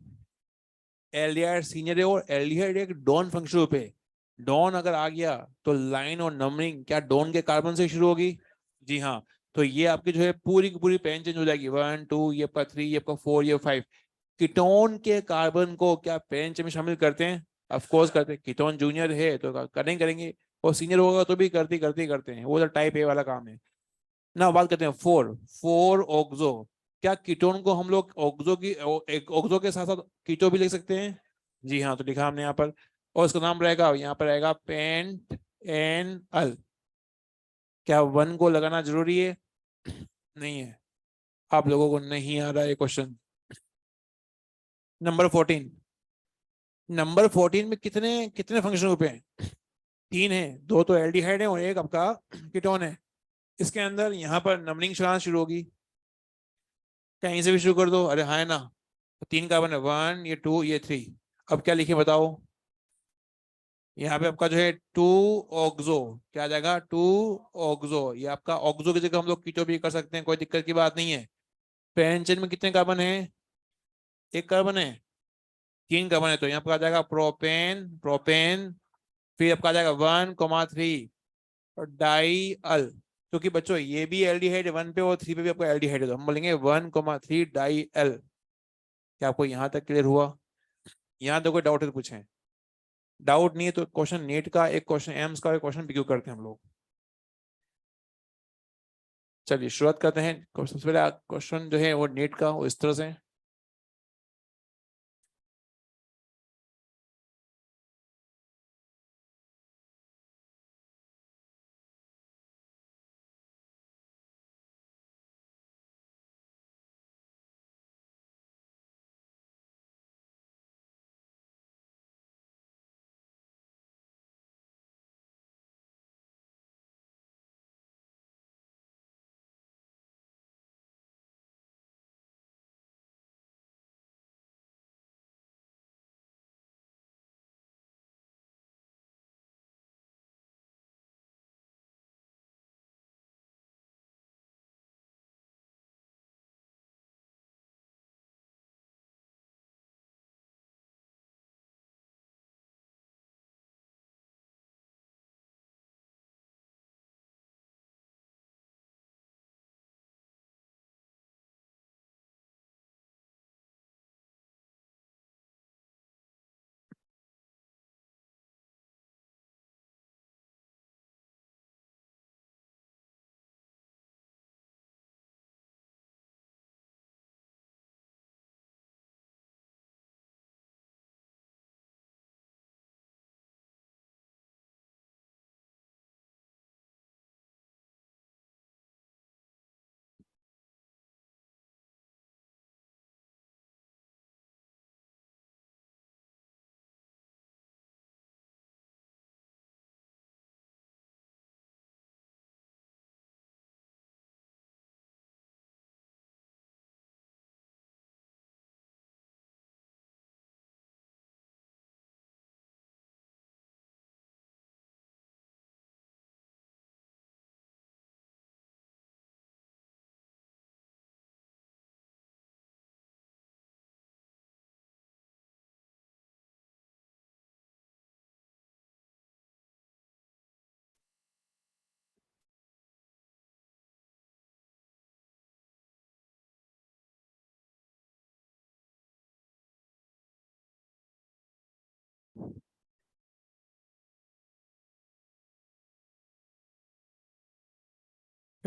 एल्डिहाइड सीनियर है, और एल्डिहाइड एक डोन फंक्शन ग्रुप है। डोन अगर आ गया तो लाइन और नंबरिंग क्या डोन के कार्बन से शुरू होगी, जी हाँ। तो ये आपकी जो है पूरी की पूरी पेन चेंज हो जाएगी, 1 2 ये आपका 3 ये आपका 4 ये 5। कीटोन के कार्बन को क्या पेन चेन में शामिल करते हैं, ऑफ कोर्स करते हैं, कीटोन जूनियर है तो करेंगे करेंगे, और सीनियर होगा तो भी करते करते करते हैं, वो तो टाइप ए वाला काम है ना। बात करते हैं फोर, फोर ऑक्सो, क्या कीटोन को हम लोग ऑक्सो की एक ऑक्सो के साथ साथ कीटो भी लिख सकते हैं, जी हाँ, तो लिखा हमने यहाँ पर, और इसका नाम रहेगा यहाँ पर रहेगा पेंट एन अल। क्या वन को लगाना जरूरी है, नहीं है, आप लोगों को नहीं आ रहा है क्वेश्चन। नंबर 14, नंबर 14 में कितने कितने फंक्शन ग्रुप हैं, तीन है, दो तो एल्डिहाइड है और एक आपका कीटोन है। इसके अंदर यहाँ पर नंबरिंग चलाना शुरू होगी, कहीं से भी शुरू कर दो, अरे हाँ है ना, तो तीन कार्बन है, 1 ये 2 ये 3। अब क्या लिखे बताओ, यहाँ पे आपका जो है 2 ऑक्सो, क्या आ जाएगा 2 ऑक्सो, ये आपका ऑक्सो की जगह हम लोग कीटो भी कर सकते हैं, कोई दिक्कत की बात नहीं है। पेन चेन में कितने कार्बन है, एक कार्बन है, तीन कार्बन है, तो यहाँ पर आ जाएगा प्रोपेन प्रोपेन, फिर आपका आ जाएगा 1,3 और डाई अल, क्योंकि बच्चों ये भी एल्डिहाइड है 1 पे और 3 पे भी आपको एल्डिहाइड है, तो हम बोलेंगे 1,3 डाई एल। क्या आपको यहाँ तक क्लियर हुआ, यहाँ तो कोई डाउट है तो पूछें, डाउट नहीं है तो क्वेश्चन नीट का एक, क्वेश्चन एम्स का एक, क्वेश्चन बीक्यू करते हैं हम लोग। चलिए शुरुआत करते हैं, सबसे पहले क्वेश्चन जो है वो नीट का वो इस तरह से,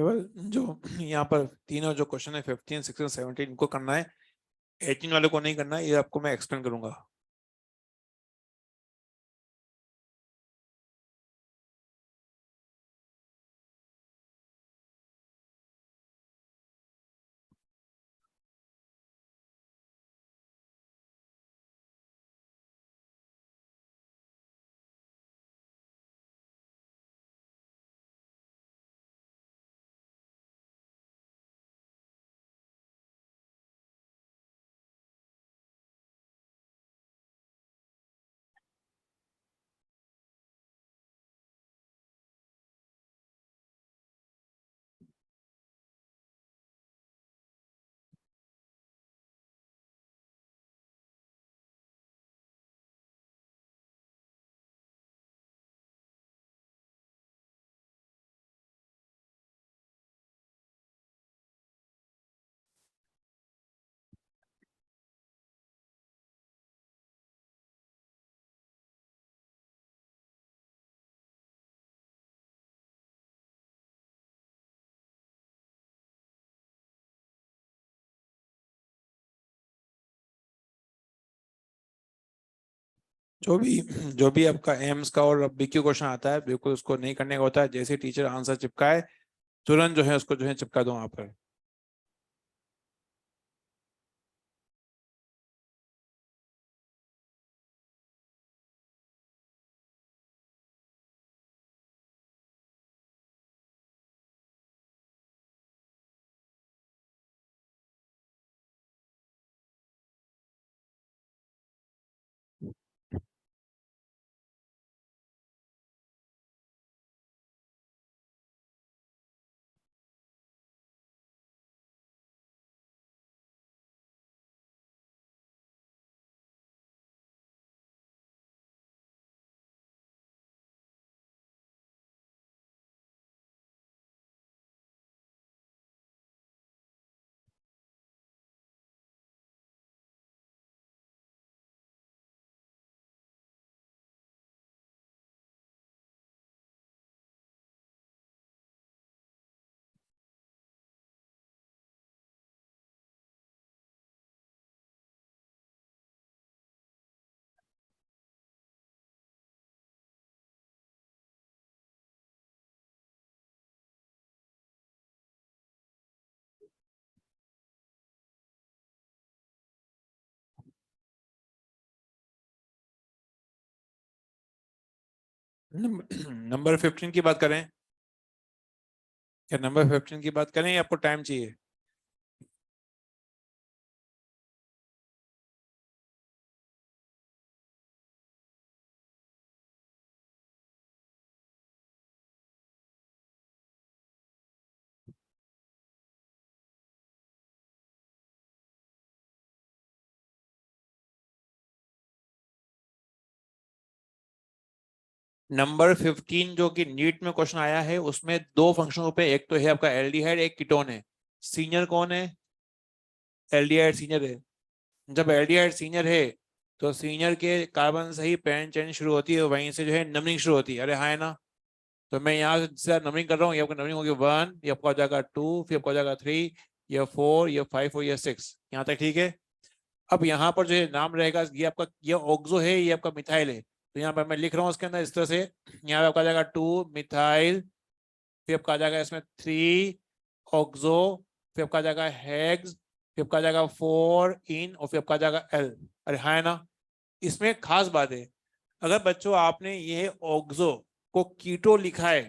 केवल जो यहाँ पर तीनों जो क्वेश्चन है 15, 16, 17 इनको करना है, 18 वाले को नहीं करना है, ये आपको मैं एक्सप्लेन करूंगा। जो भी जो भी आपका एम्स का और बीक्यू क्वेश्चन आता है, बिल्कुल उसको नहीं करने का होता है। जैसे टीचर आंसर चिपकाए, तुरंत जो है उसको जो है चिपका दो वहां पर। नंबर 15 की बात करें, क्या नंबर 15 की बात करें या आपको टाइम चाहिए? नंबर 15 जो कि नीट में क्वेश्चन आया है, उसमें दो फंक्शनों पे, एक तो है आपका एल्डिहाइड, एक कीटोन है। सीनियर कौन है? एल्डिहाइड सीनियर है। जब एल्डिहाइड सीनियर है, तो सीनियर के कार्बन से ही पेन चेन शुरू होती है, वहीं से जो है नंबरिंग शुरू होती है। अरे हाँ, है ना? तो मैं यहाँ से नंबरिंग कर रहा हूँ, ये आपका नंबरिंग होगी 1, ये आपका हो जाएगा 2, फिर आपका हो जाएगा 3, ये 4, ये 5 और ये 6। यहाँ तक ठीक है। अब यहाँ पर जो है नाम रहेगा, ये आपका ये ऑक्सो है, ये आपका मिथाइल है। तो यहाँ पर मैं लिख रहा हूँ उसके अंदर इस तरह से, यहाँ पे आपका आ जाएगा 2 मिथाइल, फिर आपका आ जाएगा इसमें 3 ऑक्सो, फिर आपका आ जाएगा हेक्स, फिर आपका आ जाएगा 4 इन, और फिर आपका आ जाएगा एल। अरे हाँ, है ना? इसमें एक खास बात है, अगर बच्चों आपने ये ऑक्सो को कीटो लिखा है,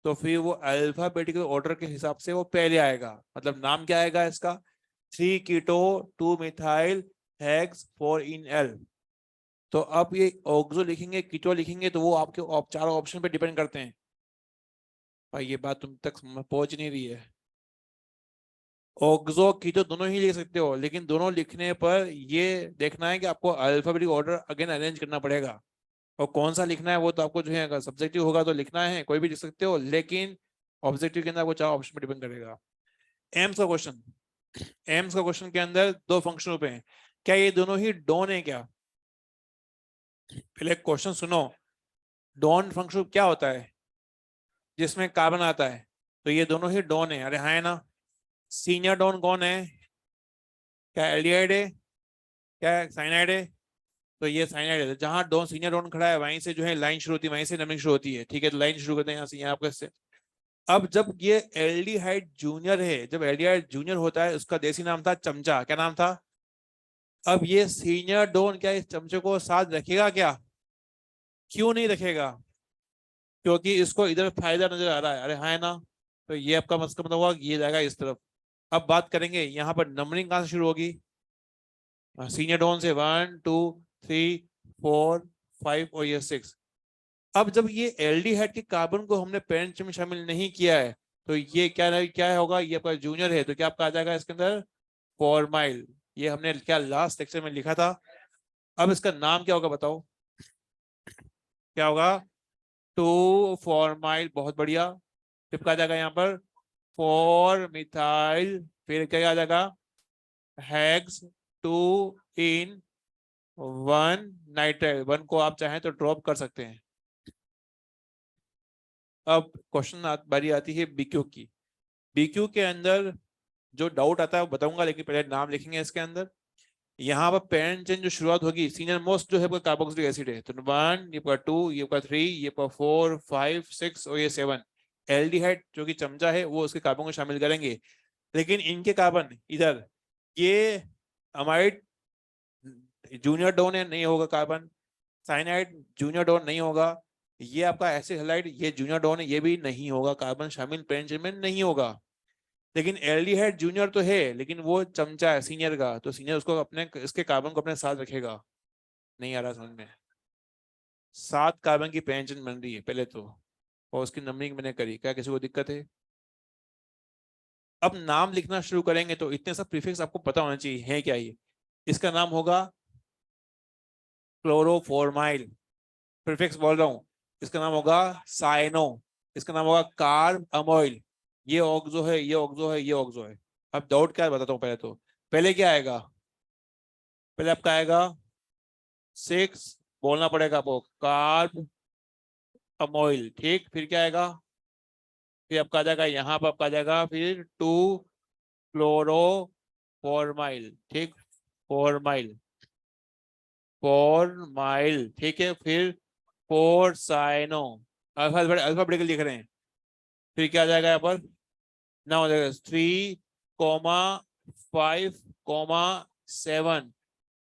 तो फिर वो अल्फाबेटिकल ऑर्डर के हिसाब से वो पहले आएगा। मतलब नाम क्या आएगा इसका? 3 कीटो, 2 मिथाइल, हेक्स, 4 इन एल। तो अब ये ऑक्सो लिखेंगे, कीटो लिखेंगे, तो वो आपके चारों ऑप्शन पे डिपेंड करते हैं। भाई ये बात तुम तक पहुंच नहीं रही है। ऑक्सो कीटो दोनों ही लिख सकते हो, लेकिन दोनों लिखने पर ये देखना है कि आपको अल्फाबेटिक ऑर्डर अगेन अरेंज करना पड़ेगा। और कौन सा लिखना है वो तो आपको जो है, अगर सब्जेक्टिव होगा तो लिखना है, कोई भी लिख सकते हो, लेकिन ऑब्जेक्टिव के अंदर आपको चार ऑप्शन पे डिपेंड करेगा। एम्स का क्वेश्चन, एम्स का क्वेश्चन के अंदर दो फंक्शन रूप हैं। क्या ये दोनों ही डॉन है क्या? पहले क्वेश्चन सुनो। डॉन फंक्शन क्या होता है? जिसमें कार्बन आता है। तो ये दोनों ही डोन है, अरे हाँ है ना। सीनियर डोन कौन है? क्या एल्डिहाइड है? क्या साइनाइड है? तो ये साइनाइड है। जहां डोन सीनियर डोन खड़ा है वहीं से जो है लाइन शुरू होती है, वहीं से नमनिंग शुरू होती है। ठीक है, तो लाइन शुरू करते हैं यहाँ से, यहाँ आपका। अब जब ये एल्डिहाइड जूनियर है, जब एल्डिहाइड जूनियर होता है, उसका देसी नाम था चमचा। क्या नाम था? अब ये सीनियर डोन क्या इस चमचे को साथ रखेगा क्या? क्यों नहीं रखेगा? क्योंकि इसको इधर फायदा नजर आ रहा है, अरे हाँ है ना। तो ये आपका मतलब हुआ कि ये जाएगा इस तरफ। अब बात करेंगे यहाँ पर नंबरिंग कहाँ से शुरू होगी? सीनियर डोन से 1 2 3 4 5 और ये 6। अब जब ये एल्डिहाइड के कार्बन को हमने पेरेंट चेन में शामिल नहीं किया है, तो ये क्या होगा? ये आपका जूनियर है, तो क्या आपका आ जाएगा इसके अंदर? फॉर्माइल। ये हमने क्या लास्ट लेक्चर में लिखा था। अब इसका नाम क्या होगा बताओ? क्या होगा? Two formyl. बहुत बढ़िया। फिर क्या आ जाएगा यहाँ पर? Four methyl. फिर क्या आ जाएगा? Hex two ene one nitrile. One को आप चाहें तो ड्रॉप कर सकते हैं। अब क्वेश्चन बारी आती है बीक्यू की। बीक्यू के अंदर जो डाउट आता है वो बताऊंगा, लेकिन पहले नाम लिखेंगे इसके अंदर। यहाँ पर पेरेंट चेन जो शुरुआत होगी, सीनियर मोस्ट जो है वो कार्बोक्सिलिक एसिड है, तो 1, ये पर 2, ये पर 3, ये पर 4 5 6 और ये 7। एल्डिहाइड जो कि चमचा है वो उसके कार्बन को शामिल करेंगे, लेकिन इनके कार्बन इधर, ये अमाइड जूनियर डोन है, नहीं होगा कार्बन। साइनाइड जूनियर डोन नहीं होगा। ये आपका एसिड हैलाइड, ये जूनियर डोन है, ये भी नहीं होगा, कार्बन शामिल पेरेंट चेन में नहीं होगा। लेकिन एल्डिहाइड जूनियर तो है, लेकिन वो चमचा है सीनियर का, तो सीनियर उसको अपने इसके कार्बन को अपने साथ रखेगा। नहीं आ रहा समझ में? 7 कार्बन की पेंशन बन रही है पहले तो, और उसकी नंबरिंग मैंने करी। क्या किसी को दिक्कत है? अब नाम लिखना शुरू करेंगे तो इतने सब प्रीफिक्स आपको पता होना चाहिए है क्या ये। इसका नाम होगा क्लोरोफॉर्माइल। प्रीफिक्स बोल रहा हूं। इसका नाम होगा साइनो। इसका नाम होगा कार्ब अमोइल। ये ऑक्सो है, ये ऑक्सो है, ये ऑक्सो है। अब डाउट क्या है बताता हूँ पहले तो। पहले क्या आएगा? पहले आपका आएगा 6, बोलना पड़ेगा आपको, कार्ब अमोइल। ठीक, फिर क्या आएगा? फिर आपका आ जाएगा यहाँ पर, आपका आ जाएगा फिर 2 क्लोरोफॉर्माइल। ठीक, फॉर्माइल, फॉर्माइल। ठीक है, फिर 4 साइनो। अल्फाबेटिकल लिख रहे हैं। फिर क्या आ जाएगा यहाँ पर? ना हो जाएगा 3,5,7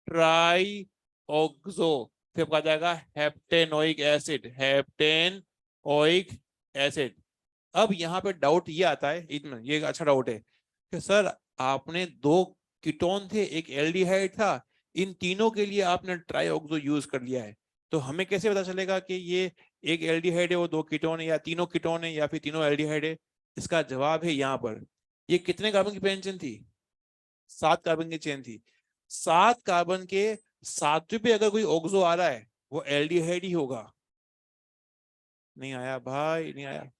ट्राई ऑक्सो। फिर आपका आ जाएगा हेप्टेनोइक एसिड, हेप्टेनोइक एसिड। अब यहाँ पे डाउट ये आता है, इतना ये एक अच्छा डाउट है कि सर आपने दो कीटोन थे, एक एल्डिहाइड था, इन तीनों के लिए आपने ट्राईऑक्सो यूज कर लिया है, तो हमें कैसे पता चलेगा कि ये एक एल्डिहाइड है, वो दो कीटोन है, या तीनों कीटोन है, या फिर तीनों एल्डिहाइड है? इसका जवाब है यहाँ पर। ये कितने कार्बन की पेन चेन थी? 7 कार्बन की चेन थी। 7 कार्बन के सातवें पे अगर कोई ऑक्सो आ रहा है, वो एल्डिहाइड ही होगा। नहीं आया भाई, नहीं आया।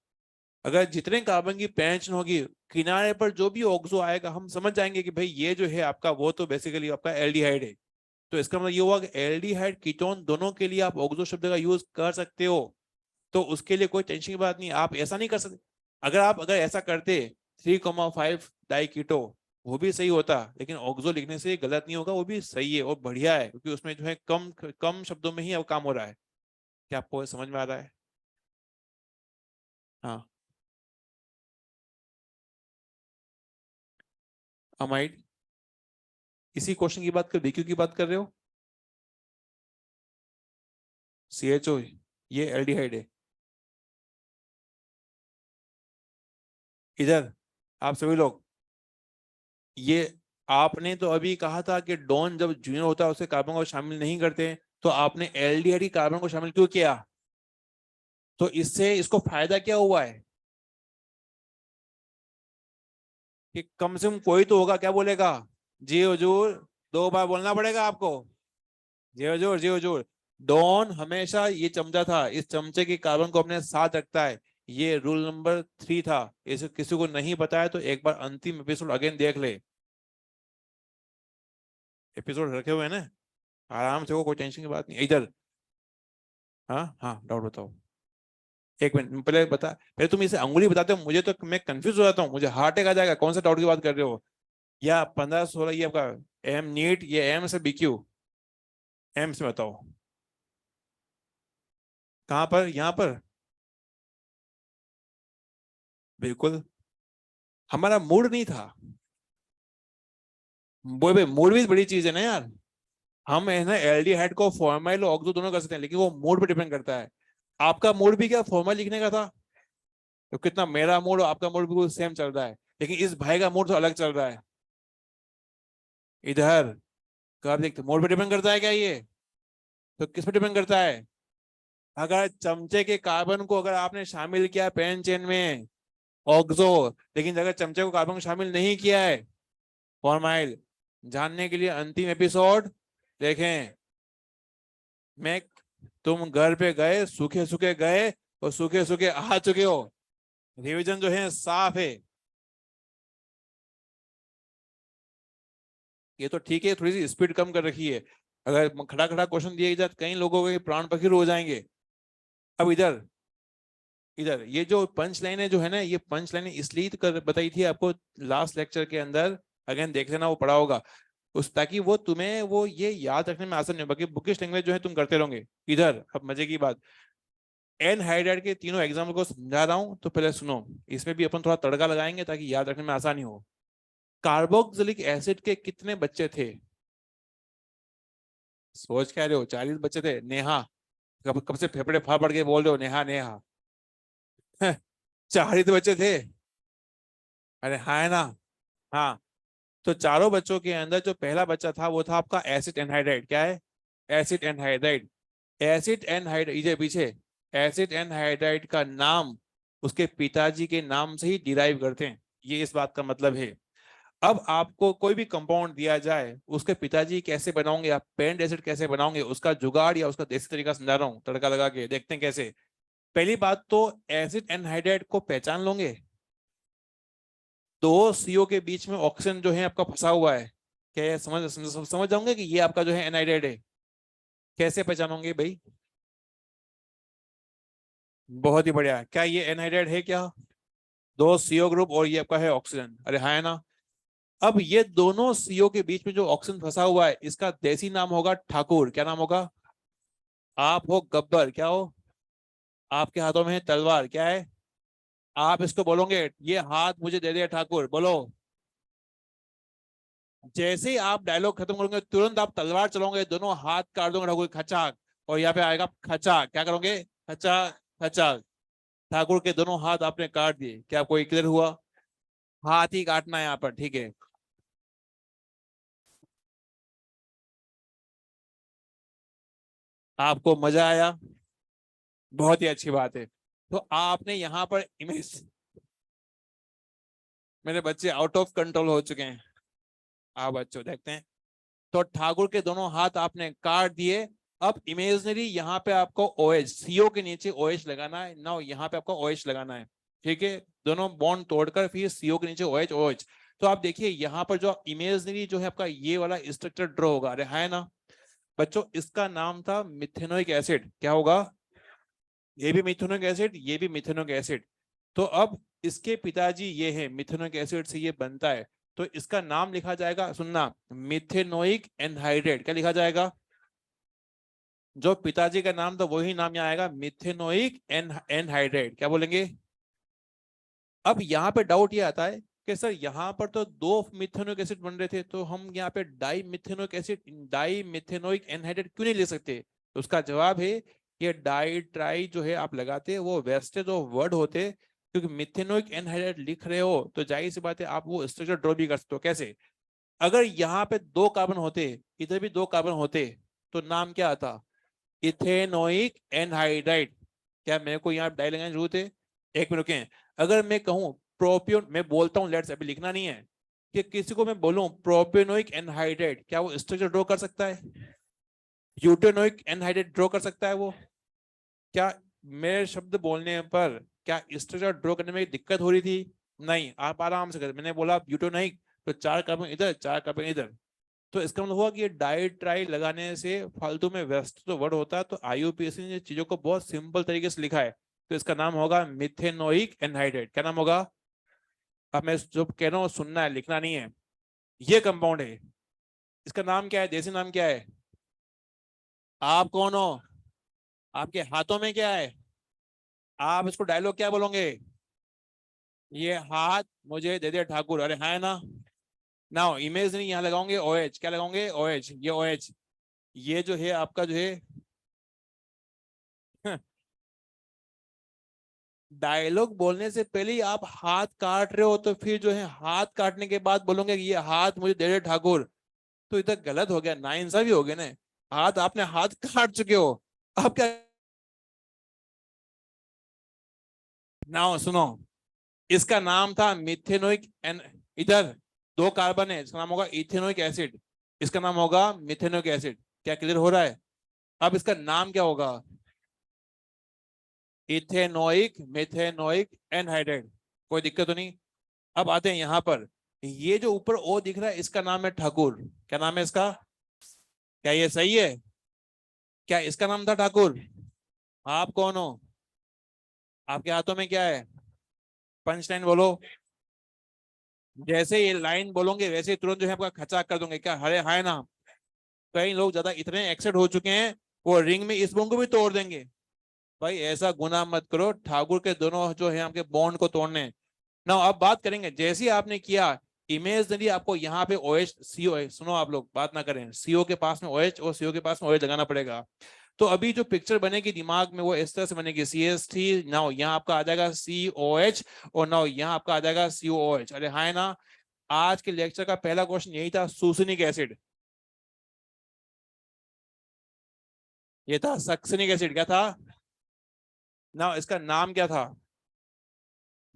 अगर जितने कार्बन की पेंशन होगी, किनारे पर जो भी ऑक्सो आएगा, हम समझ जाएंगे कि भाई ये जो है आपका, वो तो बेसिकली आपका एल्डिहाइड है। तो इसका मतलब ये हुआ कि एल्डिहाइड कीटोन दोनों के लिए आप ऑक्सो शब्द का यूज कर सकते हो। तो उसके लिए कोई टेंशन की बात नहीं, आप ऐसा नहीं कर सकते। अगर ऐसा करते 3,5 डाई कीटो, वो भी सही होता, लेकिन ऑक्सो लिखने से गलत नहीं होगा, वो भी सही है और बढ़िया है, क्योंकि उसमें जो है कम कम शब्दों में ही अब काम हो रहा है। क्या आपको समझ में आ रहा है? हाँ। अमाइड, इसी क्वेश्चन की बात कर, बीक्यू की बात कर रहे हो? CHO, ये एल्डिहाइड है। इधर आप सभी लोग, ये आपने तो अभी कहा था कि डॉन जब जूनियर होता है उसे कार्बन को शामिल नहीं करते, तो आपने एल्डिहाइड कार्बन को शामिल क्यों किया? तो इससे इसको फायदा क्या हुआ है? कि कम से कम कोई तो होगा, क्या बोलेगा? जी हुजूर। 2 बार बोलना पड़ेगा आपको। जी हुजूर, जी हुजूर। डॉन हमेशा ये चमचा था, इस चमचे के कार्बन को अपने साथ रखता है। ये रूल नंबर 3 था। इसे किसी को नहीं बताया तो एक बार अंतिम एपिसोड अगेन देख ले। एपिसोड रखे हुए हैं ना, आराम से, वो कोई टेंशन की बात नहीं इधर। हाँ हाँ, डाउट बताओ। एक मिनट पहले बता, पहले तुम इसे अंगुली बताते हो, मुझे तो मैं कंफ्यूज हो जाता हूँ, मुझे हार्ट अटैक आ जाएगा। कौन सा डाउट की बात कर रहे हो? या 15-16 ये आपका एम नीट, ये एम से बीक्यू? एम से बताओ कहाँ पर, यहाँ पर? बिल्कुल हमारा मूड नहीं था। वो मूड भी बड़ी चीज है ना यार। हम है ना एल्डिहाइड को फॉर्माइल और ऑक्सो दोनों कर सकते हैं, लेकिन वो मूड पे डिपेंड करता है। आपका मूड भी क्या फॉर्माइल लिखने का था? तो कितना मेरा मूड और आपका मूड बिल्कुल सेम चल रहा है, लेकिन इस भाई का मूड तो अलग चल रहा है। इधर कब देखते, मूड पे डिपेंड करता है क्या ये? तो किस पे डिपेंड करता है? अगर चमचे के कार्बन को अगर आपने शामिल किया पेन चेन में, ऑक्सो, लेकिन अगर चमचे को कार्बन को शामिल नहीं किया है, फॉर्माइल, जानने के लिए अंतिम एपिसोड देखें। मैं, तुम घर पे गए, सूखे सूखे गए और सूखे सूखे आ चुके हो। रिवीजन जो है साफ है। ये तो ठीक है, थोड़ी सी स्पीड कम कर रखी है। अगर खड़ा खड़ा क्वेश्चन दिए जाए, कई लोगों के प्राण पखेरु हो जाएंगे। अब इधर, इधर ये जो पंच लाइनें जो है ना, ये पंच लाइनें इसलिए तो कर बताई थी आपको लास्ट लेक्चर के अंदर। अगेन देख लेना, वो पढ़ा होगा उस, ताकि वो तुम्हें वो ये याद रखने में आसान नहीं हो। बाकी बुकिश लैंग्वेज जो है तुम करते रहोगे। इधर अब मजे की बात, एनहाइड्राइड के तीनों एग्जाम्पल को समझा रहा हूं, तो पहले सुनो। इसमें भी अपन थोड़ा तड़का लगाएंगे ताकि याद रखने में आसानी हो। कार्बोक्सिलिक एसिड के कितने बच्चे थे? सोच क्या रहे हो, 40 बच्चे थे। नेहा, कब कब से फेफड़े फाड़ पड़ के बोल रहे हो नेहा नेहा? 40 बच्चे थे। अरे हाँ है ना। हाँ, तो चारों बच्चों के अंदर जो पहला बच्चा था वो था आपका एसिड एनहाइड्राइड। क्या है? Acid anhydride. एसिड एनहाइड्राइड, इधर पीछे, एसिड एनहाइड्राइड का नाम उसके पिताजी के नाम से ही डिराइव करते हैं। ये इस बात का मतलब है। अब आपको कोई भी कंपाउंड दिया जाए, उसके पिताजी कैसे बनाओगे आप, पेंट एसिड कैसे बनाओगे, उसका जुगाड़ या उसका देसी तरीका समझा रहा हूँ, तड़का लगा के देखते हैं कैसे। पहली बात तो, एसिड एनहाइड्राइड को पहचान लोगे? दो सीओ के बीच में ऑक्सीजन जो है आपका फंसा हुआ है। क्या ये समझ जाओगे कि ये आपका जो है एनहाइड्राइड है? कैसे पहचानोगे भाई? बहुत ही बढ़िया। क्या ये एनहाइड्राइड है क्या? दो सीओ ग्रुप और ये आपका है ऑक्सीजन। अरे हाँ है ना। अब ये दोनों सीओ के बीच में जो ऑक्सीजन फंसा हुआ है, इसका देसी नाम होगा ठाकुर। क्या नाम होगा? आप हो गब्बर, क्या हो? आपके हाथों में है तलवार, क्या है? आप इसको बोलोगे ये हाथ मुझे दे दे ठाकुर, बोलो। जैसे ही आप डायलॉग खत्म करोगे, तुरंत आप तलवार चलाओगे, दोनों हाथ काट दोगे ठाकुर, खचाक। और यहाँ पे आएगा खचा, क्या करोगे? खचा, खचा। ठाकुर के दोनों हाथ आपने काट दिए। क्या कोई क्लियर हुआ? हाथ ही काटना है यहाँ पर, ठीक है। आपको मजा आया? बहुत ही अच्छी बात है। तो आपने यहाँ पर इमेज, मेरे बच्चे आउट ऑफ कंट्रोल हो चुके हैं। आप बच्चों देखते हैं। तो ठाकुर के दोनों हाथ आपने काट दिए। अब इमेजनरी यहाँ पे आपको OH, सीओ के नीचे OH लगाना है ना, यहाँ पे आपको OH लगाना है। ठीक है, दोनों बॉन्ड तोड़कर फिर सीओ के नीचे OH OH। तो आप देखिए यहाँ पर जो इमेजनरी जो है आपका ये वाला स्ट्रक्चर ड्रॉ होगा। अरे है ना बच्चों, इसका नाम था मिथेनोइक एसिड। क्या होगा? ये भी मिथेनोइक एसिड, ये भी मिथेनोइक एसिड। तो अब इसके पिताजी ये है, मिथेनोइक एसिड से ये बनता है। तो इसका नाम लिखा जाएगा, सुनना, मिथेनोइक एनहाइड्रेट। क्या लिखा जाएगा? जो पिताजी का नाम था वही नाम यहाँ आएगा, मिथेनोइक एनहाइड्रेट। क्या बोलेंगे? अब यहाँ पे डाउट ये आता है कि सर यहाँ पर तो दो मिथेनोइक एसिड बन रहे थे, तो हम यहाँ पे di methanoic acid, di methanoic anhydrate क्यों नहीं ले सकते? तो उसका जवाब है कि डाई ट्राई जो है आप लगाते हैं, वो वेस्टेज ऑफ वर्ड होते हैं। क्योंकि मिथेनोइक एनहाइड्रेट लिख रहे हो तो जाहिर सी बात है आप वो स्ट्रक्चर ड्रॉ भी कर सकते हो। कैसे? अगर यहाँ पे दो कार्बन होते, इधर भी दो कार्बन होते, तो नाम क्या आता? Ethanoic anhydride. क्या मेरे को यहाँ डाई लगाने की जरूरत है? एक मिनट रुकें। अगर मैं कहूं प्रोपियोन, मैं बोलता हूं, लेट्स, अभी लिखना नहीं है, कि किसी को मैं बोलूं प्रोपियोनिक एनहाइड्राइड, क्या वो स्ट्रक्चर ड्रॉ कर सकता है? ब्यूटेनोइक एनहाइड्राइड ड्रॉ कर सकता है वो? क्या मेरे शब्द बोलने पर क्या स्ट्रक्चर ड्रॉ करने में दिक्कत हो रही थी? नहीं, आप आराम से कर। मैंने बोला ब्यूटेनोइक, तो चार कार्बन इधर, चार कार्बन इधर। तो इसका मतलब हुआ कि ये डाई ट्राई लगाने से फालतू में वेस्ट तो वर्ड होता है। तो IUPAC ने चीजों को बहुत सिंपल तरीके से लिखा है। तो इसका नाम होगा मिथेनोइक एनहाइड्रेट। क्या नाम होगा? अब मैं जो कह रहा हूँ सुनना है, लिखना नहीं है। ये कंपाउंड है, इसका नाम क्या है, देसी नाम क्या है? आप कौन हो? आपके हाथों में क्या है? आप इसको डायलॉग क्या बोलोगे? ये हाथ मुझे दे दे ठाकुर, अरे हाँ है ना। नाउ इमेज नहीं, यहाँ लगाओगे OH, क्या लगाओगे? OH, ये OH, ये जो है आपका जो है डायलॉग बोलने से पहले ही आप हाथ काट रहे हो, तो फिर जो है हाथ काटने के बाद बोलोगे कि ये हाथ मुझे दे दे ठाकुर, तो इधर गलत हो गया, नाइंसाफी हो गया ना। हाथ आपने हाथ काट चुके हो, अब क्या? नाउ सुनो, इसका नाम था मिथेनोइक एन, इधर दो कार्बन है, इसका नाम होगा इथेनोइक एसिड, इसका नाम होगा मिथेनोइक एसिड। क्या क्लियर हो रहा है? अब इसका नाम क्या होगा? Ethanoic methanoic anhydride. कोई दिक्कत तो नहीं? अब आते हैं यहाँ पर, ये जो ऊपर ओ दिख रहा है इसका नाम है ठाकुर। क्या नाम है इसका? क्या ये सही है? क्या इसका नाम था ठाकुर? आप कौन हो? आपके हाथों में क्या है? पंच लाइन बोलो। जैसे ये लाइन बोलोगे वैसे ही तुरंत जो है आपका खचा कर दूंगे, क्या हरे हाय ना। कई लोग ज्यादा इतने एक्साइट हो चुके हैं, वो रिंग में इस बोंग को भी तोड़ देंगे। भाई ऐसा गुनाह मत करो, ठाकुर के दोनों जो है आपके बॉन्ड को तोड़ने। ना अब बात करेंगे, जैसे ही आपने किया इमेजनरी आपको यहाँ पे OH CO, सुनो आप लोग बात ना करें, CO के पास में OH और CO के पास में OH लगाना पड़ेगा। तो अभी जो पिक्चर बनेगी दिमाग में वो इस तरह से बनेगी, CH3, नाउ यहाँ आपका आ जाएगा COH, और नाउ यहाँ आपका आ जाएगा COOH। अरे हाँ ना। आज के लेक्चर का पहला क्वेश्चन यही था, सुसनिक एसिड। ये था सक्सनिक एसिड। क्या था? ना इसका नाम क्या था?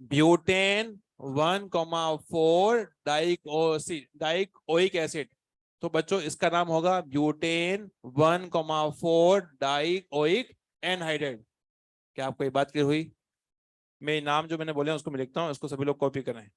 Butane 1,4 dioic acid. तो बच्चों इसका नाम होगा ब्यूटेन 1,4 डाइकोइक एनहाइड्राइड। क्या आपको ये बात क्लियर हुई? मैं नाम जो मैंने बोले उसको मैं लिखता हूँ, इसको सभी लोग कॉपी करें।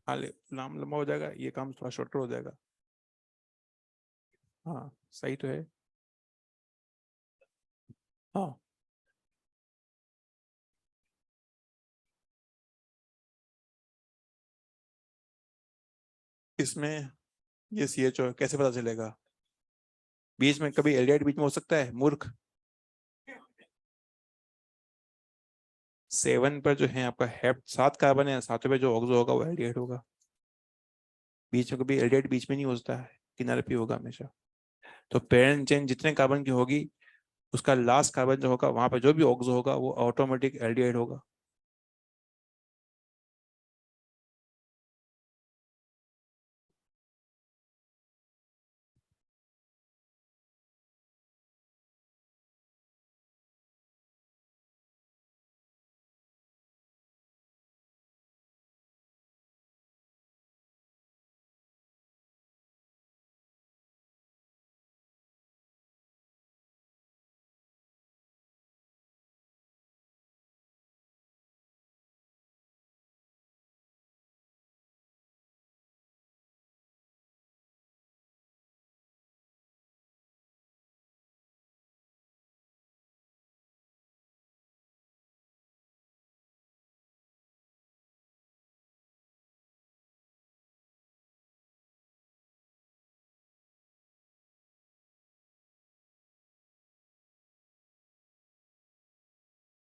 हाँ नाम लंबा हो जाएगा, ये काम थोड़ा शॉर्टर हो जाएगा। हाँ सही तो है। हाँ इसमें ये CHO कैसे पता चलेगा? बीच में कभी एल्डिहाइड बीच में हो सकता है मूर्ख? 7 पर जो है आपका हेप्ट 7 कार्बन है, सातों पे जो ऑक्सो होगा वो एल्डिहाइड होगा। बीच में कभी एल्डिहाइड बीच में नहीं होता है, किनारे पे होगा हमेशा। तो पेरेंट चेन जितने कार्बन की होगी, उसका लास्ट कार्बन जो होगा वहां पर जो भी ऑक्सो होगा वो ऑटोमेटिक एल्डिहाइड होगा।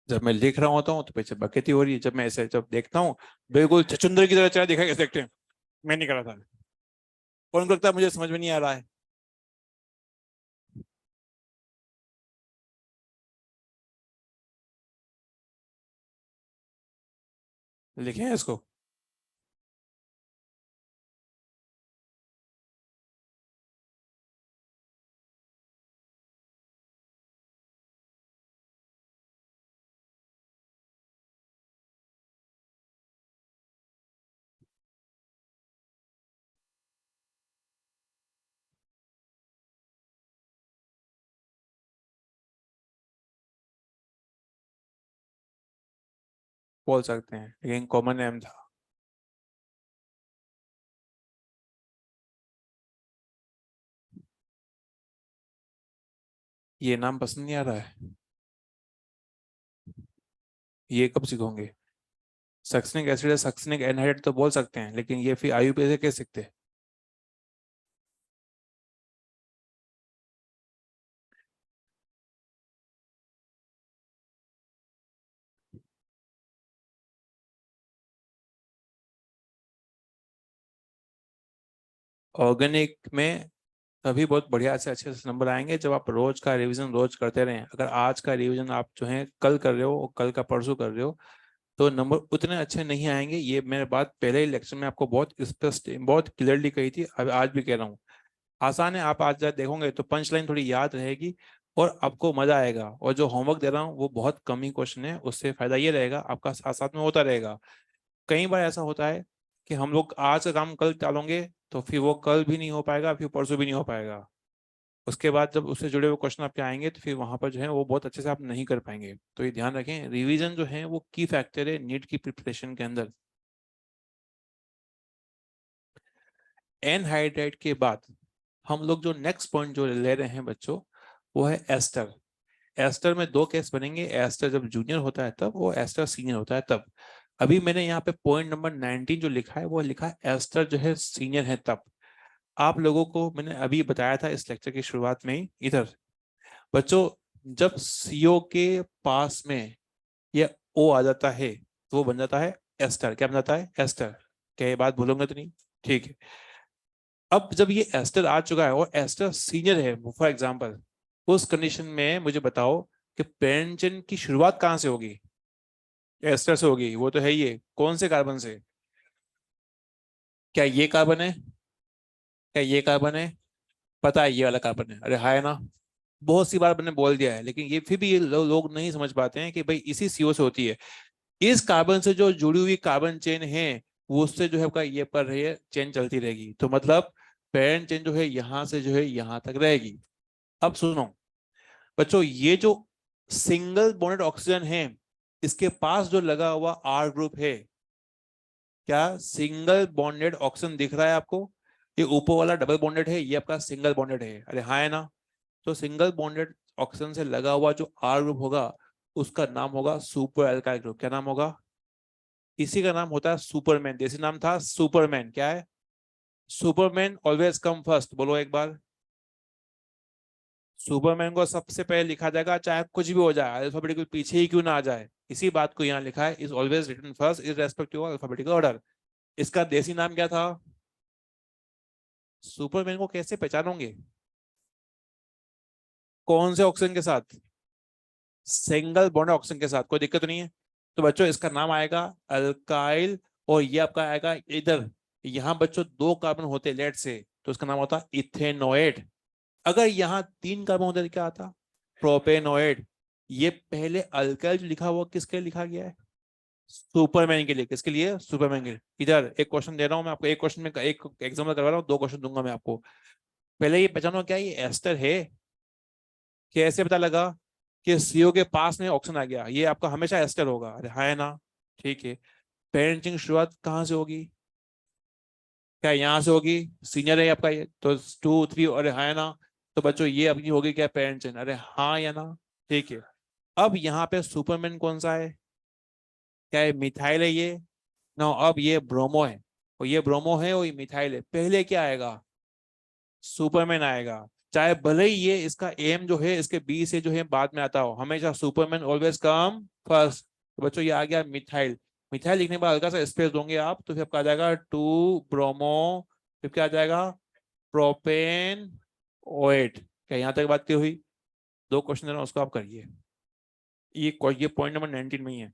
जब मैं लिख रहा होता हूँ तो पीछे बकेती हो रही है, जब मैं ऐसे जब देखता हूँ बिल्कुल छछुंदर की तरह चेहरा दिखा कैसे देखते हैं। मैं नहीं कर रहा था। कौन को लगता है मुझे समझ में नहीं आ रहा है? लिखे हैं इसको? बोल सकते हैं, लेकिन कॉमन नेम था। ये नाम पसंद नहीं आ रहा है? ये कब सीखोगे? सक्सिनिक एसिड है, सक्सिनिक एनहाइड्रेट तो बोल सकते हैं, लेकिन ये फिर आईयूपीए से कैसे सीखते हैं? ऑर्गेनिक में तभी बहुत बढ़िया से अच्छे से नंबर आएंगे जब आप रोज का रिवीजन रोज करते रहें। अगर आज का रिवीजन आप जो है कल कर रहे हो और कल का परसों कर रहे हो, तो नंबर उतने अच्छे नहीं आएंगे। ये मैंने बात पहले ही लेक्चर में आपको बहुत स्पष्ट, बहुत क्लियरली कही थी, अब आज भी कह रहा हूँ। आसान है, आप आज देखोगे तो पंच लाइन थोड़ी याद रहेगी और आपको मजा आएगा। और जो होमवर्क दे रहा हूँ वो बहुत कम ही क्वेश्चन है, उससे फायदा ये रहेगा आपका साथ साथ में होता रहेगा। कई बार ऐसा होता है कि हम लोग आज का काम कल टालोगे, तो फिर वो कल भी नहीं हो पाएगा, फिर परसों भी नहीं हो पाएगा। उसके बाद जब उससे जुड़े हुए क्वेश्चन आपके आएंगे तो फिर वहां पर जो है वो बहुत अच्छे से आप नहीं कर पाएंगे। तो ये ध्यान रखें, रिवीजन जो है वो की फैक्टर है नीट की प्रिपरेशन के अंदर। एनहाइड्राइड के बाद हम लोग जो नेक्स्ट पॉइंट जो ले रहे हैं बच्चों, वो है एस्टर। एस्टर में दो केस बनेंगे, एस्टर जब जूनियर होता है तब, वो एस्टर सीनियर होता है तब। अभी मैंने यहाँ पे पॉइंट नंबर 19 जो लिखा है वो लिखा है एस्टर जो है सीनियर है तब। आप लोगों को मैंने अभी बताया था इस लेक्चर की शुरुआत में ही इधर, बच्चों जब सीओ के पास में ये ओ आ जाता है तो वो बन जाता है एस्टर। क्या बन जाता है? एस्टर। क्या ये बात भूलोगे तो नहीं? ठीक है। अब जब ये एस्टर आ चुका है और एस्टर सीनियर है फॉर एग्जांपल, उस कंडीशन में मुझे बताओ कि पेरेंट चेन की शुरुआत कहाँ से होगी? एस्टर से होगी, वो तो है ही है। कौन से कार्बन से? क्या ये कार्बन है? क्या ये कार्बन है? पता है ये वाला कार्बन है, अरे हाँ है ना। बहुत सी बार मैंने बोल दिया है, लेकिन ये फिर भी ये लोग नहीं समझ पाते हैं कि भाई इसी सीओ से होती है। इस कार्बन से जो जुड़ी हुई कार्बन चेन है वो उससे जो है आपका ये पर रही है चेन चलती रहेगी। तो मतलब पेरेंट चेन जो है यहाँ से जो है यहाँ तक रहेगी। अब सुनो बच्चों, ये जो सिंगल बॉन्डेड ऑक्सीजन है, इसके पास जो लगा हुआ आर ग्रुप है, क्या सिंगल बॉन्डेड ऑक्सीजन दिख रहा है आपको? ये ऊपर वाला डबल बॉन्डेड है, ये आपका सिंगल बॉन्डेड है, अरे हाँ है ना। तो सिंगल बॉन्डेड ऑक्सीजन से लगा हुआ जो आर ग्रुप होगा उसका नाम होगा सुपर एल्काइल ग्रुप। क्या नाम होगा? इसी का नाम होता है सुपरमैन। देसी नाम था सुपरमैन। क्या है? Superman always come first. बोलो एक बार। सुपरमैन को सबसे पहले लिखा जाएगा, चाहे कुछ भी हो जाए, अल्फाबेटिकल पीछे ही क्यों ना आ जाए। इसी बात को यहाँ लिखा है, is always written first irrespective of alphabetical order. इसका देसी नाम क्या था? सुपरमैन को कैसे पहचानोगे? कौन से ऑक्सीजन के साथ? सिंगल बॉन्ड ऑक्सीजन के साथ। कोई दिक्कत तो नहीं है? तो बच्चों इसका नाम आएगा अल्काइल। और ये आपका आएगा इधर, यहाँ बच्चों दो कार्बन होते लेट से, तो इसका नाम होता इथेनोएट। अगर यहाँ तीन कार्बन होते तो क्या आता? प्रोपेनोएट। ये पहले अल्काइल जो लिखा हुआ किसके लिए लिखा गया है? सुपरमैन के लिए। किसके लिए? सुपरमैन के लिए। इधर एक क्वेश्चन दे रहा हूं मैं आपको, एक क्वेश्चन में एक एग्जाम्पल करवा रहा हूँ, दो क्वेश्चन दूंगा मैं आपको। पहले ये पहचानो क्या ये एस्टर है। कैसे पता लगा कि सीओ के पास में ऑक्सीजन आ गया? ये आपका हमेशा एस्टर होगा, अरे हाँ है ना। ठीक है। पेरेंटिंग शुरुआत कहाँ से होगी? क्या यहाँ से होगी? सीनियर है आपका ये तो 2 3, अरे हाँ है ना। तो बच्चों ये अपनी होगी क्या पेरेंट, अरे हाँ या ना। ठीक है। अब यहाँ पे सुपरमैन कौन सा है? क्या ये मिथाइल है ये? ना, अब ये ब्रोमो है। और ये ब्रोमो है और ये मिथाइल है। पहले क्या आएगा? सुपरमैन आएगा। चाहे भले ही ये इसका एम जो है इसके बी से जो है बाद में आता हो, हमेशा सुपरमैन ऑलवेज कम फर्स्ट। तो बच्चों ये आ गया मिथाइल। मिथाइल लिखने के बाद हल्का सा स्पेस दोगे आप तो फिर आपका आ जाएगा 2 ब्रोमो। फिर क्या आ जाएगा? प्रोपेन ओएट। क्या यहाँ तक बात की हुई? दो क्वेश्चन देना उसको आप करिए। ये पॉइंट नंबर 19 में ही है।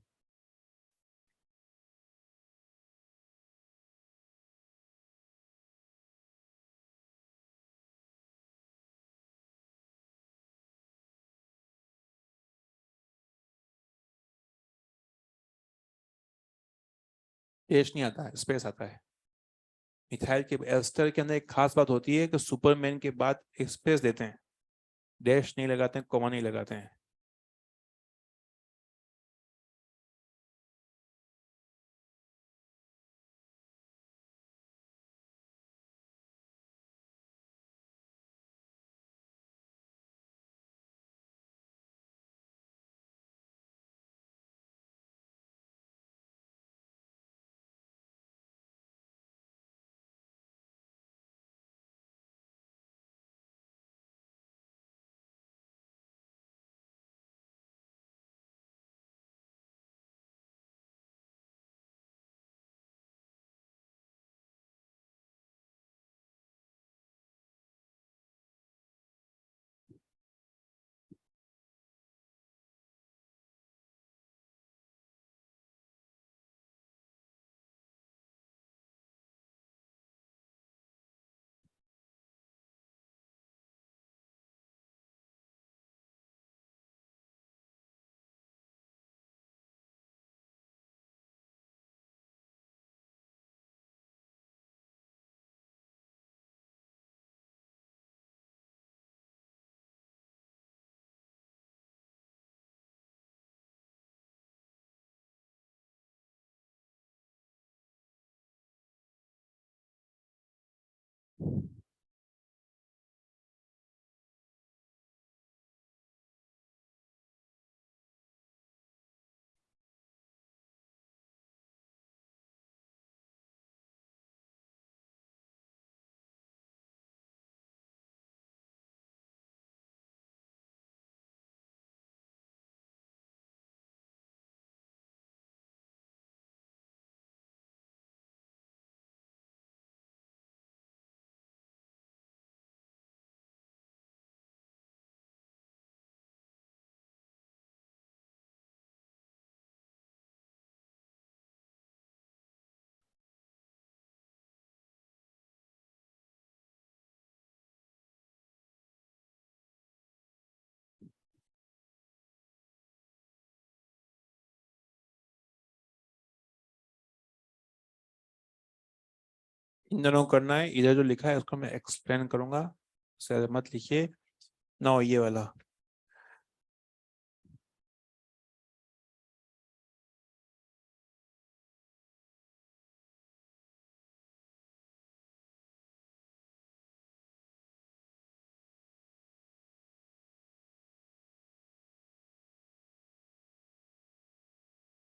डैश नहीं आता है, स्पेस आता है। मिथाइल के एस्टर के अंदर एक खास बात होती है कि सुपरमैन के बाद एक स्पेस देते हैं, डैश नहीं लगाते हैं, कॉमा नहीं लगाते हैं। इन दोनों को करना है, इधर जो लिखा है उसको मैं एक्सप्लेन करूंगा, सर मत लिखिए ना ये वाला।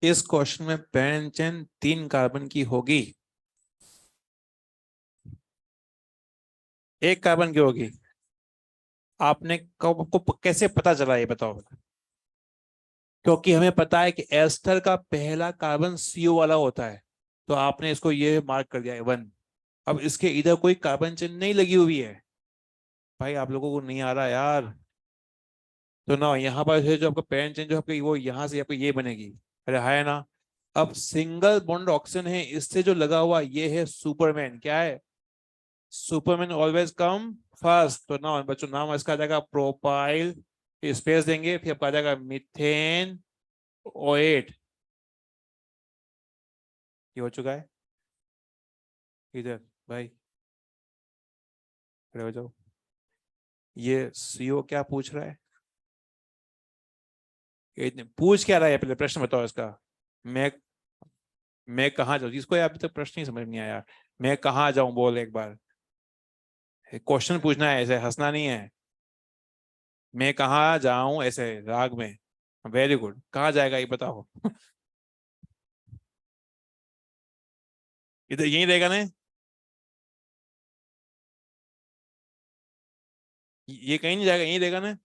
इस क्वेश्चन में पेरेंट चेन 3 कार्बन की होगी, 1 कार्बन की होगी। आपने कब को कैसे पता चला ये बताओ। क्योंकि हमें पता है कि एस्टर का पहला कार्बन CO वाला होता है, तो आपने इसको ये मार्क कर दिया 1। अब इसके इधर कोई कार्बन चेन नहीं लगी हुई है। भाई आप लोगों को नहीं आ रहा यार, तो ना यहाँ पर जो आपका पेरेंट चेन जो आपकी वो यहाँ से आपको ये बनेगी। अरे है ना। अब सिंगल बॉन्ड ऑक्सीजन है, इससे जो लगा हुआ ये है सुपरमैन। क्या है? Superman always come first. तो ना बच्चों नाम इसका आ जाएगा प्रोपाइल, स्पेस देंगे, फिर आपका आ जाएगा मीथेन O8। ये हो चुका है। इधर भाई खड़े हो जाओ। ये CO क्या पूछ रहा है? पूछ क्या रहा है पहले प्रश्न बताओ इसका। मैं मैं कहाँ जाऊँ? जिसको अभी तक प्रश्न ही समझ नहीं आया। मैं कहाँ जाऊं बोल एक बार। क्वेश्चन पूछना है, ऐसे हंसना नहीं है। मैं कहाँ जाऊं ऐसे राग में। वेरी गुड, कहाँ जाएगा ये बताओ। इधर यहीं रहेगा ना? ये कहीं नहीं जाएगा, यहीं रहेगा ना?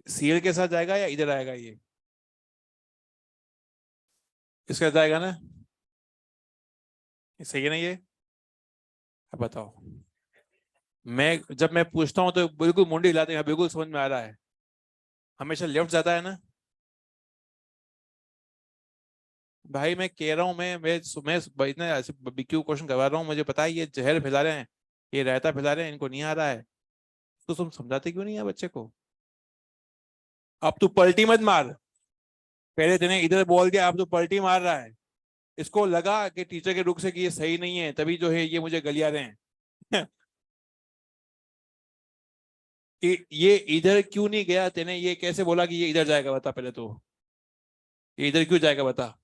CL के साथ जाएगा या इधर आएगा ये? इसके साथ जाएगा ना? सही है ना ये? अब बताओ। जब मैं पूछता हूँ तो बिल्कुल मुंडी हिलाते हैं, बिल्कुल समझ में आ रहा है। हमेशा लेफ्ट जाता है ना? भाई मैं कह रहा हूँ, मैं इतना ऐसे BQ क्वेश्चन करवा रहा हूँ, मुझे पता है ये जहर फैला रहे हैं, ये रायता फैला रहे हैं, इनको नहीं आ रहा है। तो तुम समझाते क्यों नहीं है बच्चे को? अब तू पलटी मत मार। पहले तेने इधर बोल दिया, अब तू पलटी मार रहा है। इसको लगा कि टीचर के रुख से कि ये सही नहीं है, तभी जो है ये मुझे गलिया रहे हैं। ये इधर क्यों नहीं गया, तेने ये कैसे बोला कि ये इधर जाएगा, बता पहले तो, ये इधर क्यों जाएगा बता।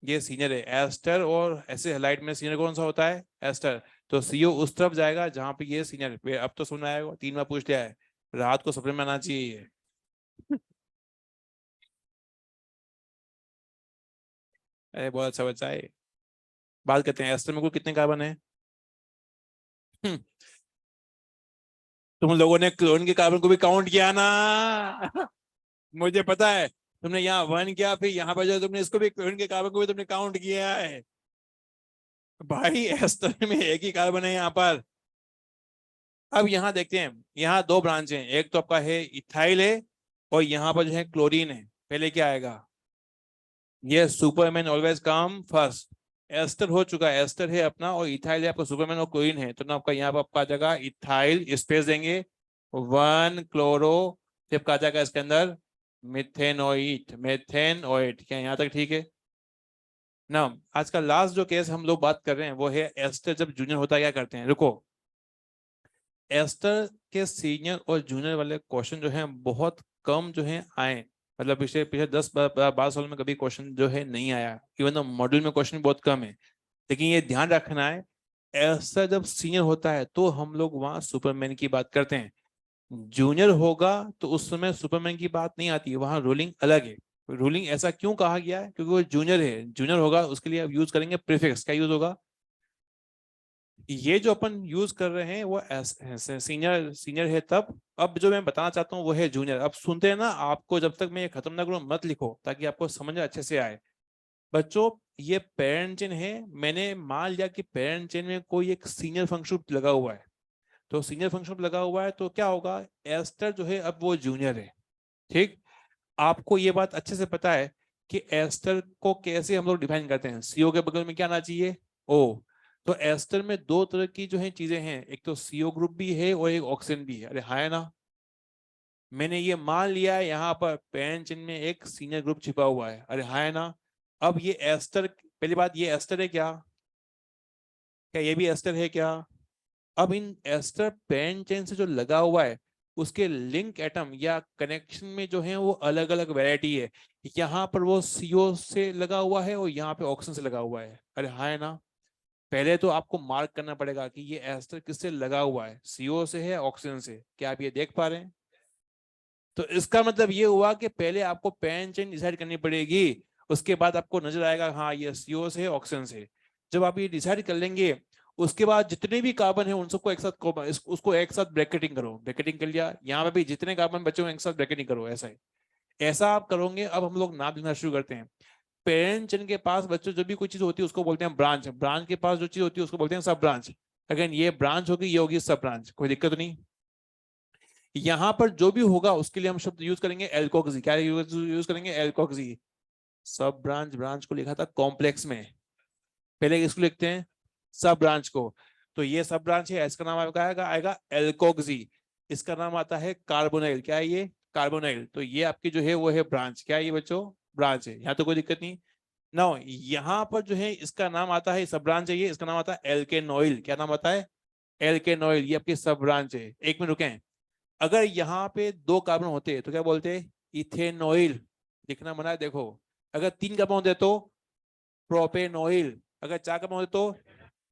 ये सीनियर है एस्टर, और ऐसे लाइट में सीनियर कौन सा होता है, एस्टर। तो सीओ उस तरफ जाएगा जहां पे ये सीनियर। अब तो समझ में आएगा, 3 बार पूछ लिया है, रात को सपने में आना चाहिए ये। अरे बहुत अच्छा बच्चा है। बात करते हैं एस्टर में कुल कितने कार्बन है। हम्म, तुम लोगों ने क्लोरीन के कार्बन को भी काउंट किया ना। मुझे पता है, तुमने यहाँ 1 किया, फिर यहाँ पर जो तुमने इसको भी, क्लोरीन के कार्बन को भी तुमने काउंट किया है। भाई एस्टर में एक ही कार्बन है यहाँ पर। अब यहाँ देखते हैं, यहाँ 2 ब्रांच हैं, एक तो आपका है इथाइल है, और यहाँ पर जो है क्लोरीन है। पहले क्या आएगा, ये superman always come first. Ester हो चुका है, एस्टर है अपना, और इथाइल है आपका, सुपरमैन और क्लोरीन है, तो ना आपका यहाँ पर आपका जगह इथाइल स्पेस देंगे 1 क्लोरो, फिर आपका जाएगा इसके अंदर मिथेनोइट, मेथेनोइट। क्या यहाँ तक ठीक है ना। आज का लास्ट जो केस हम लोग बात कर रहे हैं वो है एस्टर जब जूनियर होता है क्या करते हैं। रुको, एस्टर के सीनियर और जूनियर वाले क्वेश्चन जो हैं बहुत कम जो हैं आए, मतलब पिछले पिछले 10-12 साल में कभी क्वेश्चन जो है नहीं आया, इवन तो मॉड्यूल में क्वेश्चन बहुत कम है। लेकिन ये ध्यान रखना है, एस्टर जब सीनियर होता है तो हम लोग वहां सुपरमैन की बात करते हैं, जूनियर होगा तो उस समय सुपरमैन की बात नहीं आती है, वहां रूलिंग अलग है। रूलिंग ऐसा क्यों कहा गया है, क्योंकि वो जूनियर है, जूनियर होगा उसके लिए अब यूज करेंगे प्रीफिक्स। क्या यूज होगा, ये जो अपन यूज कर रहे हैं वो सीनियर सीनियर है तब। अब जो मैं बताना चाहता हूँ वो है जूनियर। अब सुनते हैं ना, आपको जब तक मैं ये खत्म ना करूँ मत लिखो, ताकि आपको समझ अच्छे से आए। बच्चों, ये पेरेंट चेन है, मैंने मान लिया कि पेरेंट चेन में कोई एक सीनियर फंक्शन लगा हुआ है, तो सीनियर फंक्शन लगा हुआ है तो क्या होगा, एस्टर जो है अब वो जूनियर है। ठीक, आपको ये बात अच्छे से पता है कि एस्टर को कैसे हम लोग डिफाइन करते हैं, सीओ के बगल में क्या आना चाहिए, ओ। तो एस्टर में 2 तरह की जो है चीजें हैं, एक तो सीओ ग्रुप भी है और एक ऑक्सीजन भी है। अरे हाँ है ना, मैंने ये मान लिया है यहाँ पर पेरेंट चेन में एक सीनियर ग्रुप छिपा हुआ है। अरे हाँ है ना। अब ये एस्टर, पहली बात ये एस्टर है क्या, क्या ये भी एस्टर है क्या। अब इन एस्टर पेरेंट चेन से जो लगा हुआ है उसके लिंक एटम या कनेक्शन में जो है वो अलग अलग वैरायटी है। यहाँ पर वो सीओ से लगा हुआ है और यहाँ पे ऑक्सीजन से लगा हुआ है। अरे हाँ है ना। पहले तो आपको मार्क करना पड़ेगा कि ये एस्टर किससे लगा हुआ है, सीओ से है ऑक्सीजन से। क्या आप ये देख पा रहे हैं। तो इसका मतलब ये हुआ कि पहले आपको पेरेंट चेन डिसाइड करनी पड़ेगी, उसके बाद आपको नजर आएगा हाँ ये सीओ से है ऑक्सीजन से। जब आप ये डिसाइड कर लेंगे, उसके बाद जितने भी कार्बन है उन सबको एक साथ उसको एक साथ ब्रैकेटिंग करो। ब्रैकेटिंग कर लिया, यहाँ पे भी जितने कार्बन बचे हुए एक साथ ब्रैकेटिंग करो। ऐसा है, ऐसा आप करोगे। अब हम लोग नाम लिखना शुरू करते हैं। पेरेंट चेन के पास बच्चों जो भी कोई चीज होती है उसको बोलते हैं ब्रांच, ब्रांच के पास जो चीज होती है उसको बोलते हैं सब ब्रांच। अगर ये ब्रांच होगी ये होगी सब ब्रांच, कोई दिक्कत नहीं। यहां पर जो भी होगा उसके लिए हम शब्द यूज करेंगे एल्कोक्सी। क्या यूज करेंगे, एल्कोक्सी। सब ब्रांच, ब्रांच को लिखा था कॉम्प्लेक्स में, पहले इसको लिखते हैं सब ब्रांच को। तो ये सब ब्रांच है, इसका नाम आपका आएगा एल्कोक्सी। इसका नाम आता है कार्बोनाइल। क्या है ये, कार्बोनाइल। तो ये आपकी जो है वो है ब्रांच। क्या है ये बच्चों, ब्रांच है, यहाँ तो कोई दिक्कत नहीं। ना यहाँ पर जो है इसका नाम आता है, सब ब्रांच है ये, इसका नाम आता है एल्केनॉइल। क्या नाम आता है, एल्केनॉइल। ये आपकी सब ब्रांच है। एक मिनट रुकें, अगर यहाँ पे 2 कार्बन होते तो क्या बोलते, इथेनॉइल। लिखना मना है देखो। अगर 3 कार्बन होते तो प्रोपेनॉइल, अगर 4 कार्बन होते तो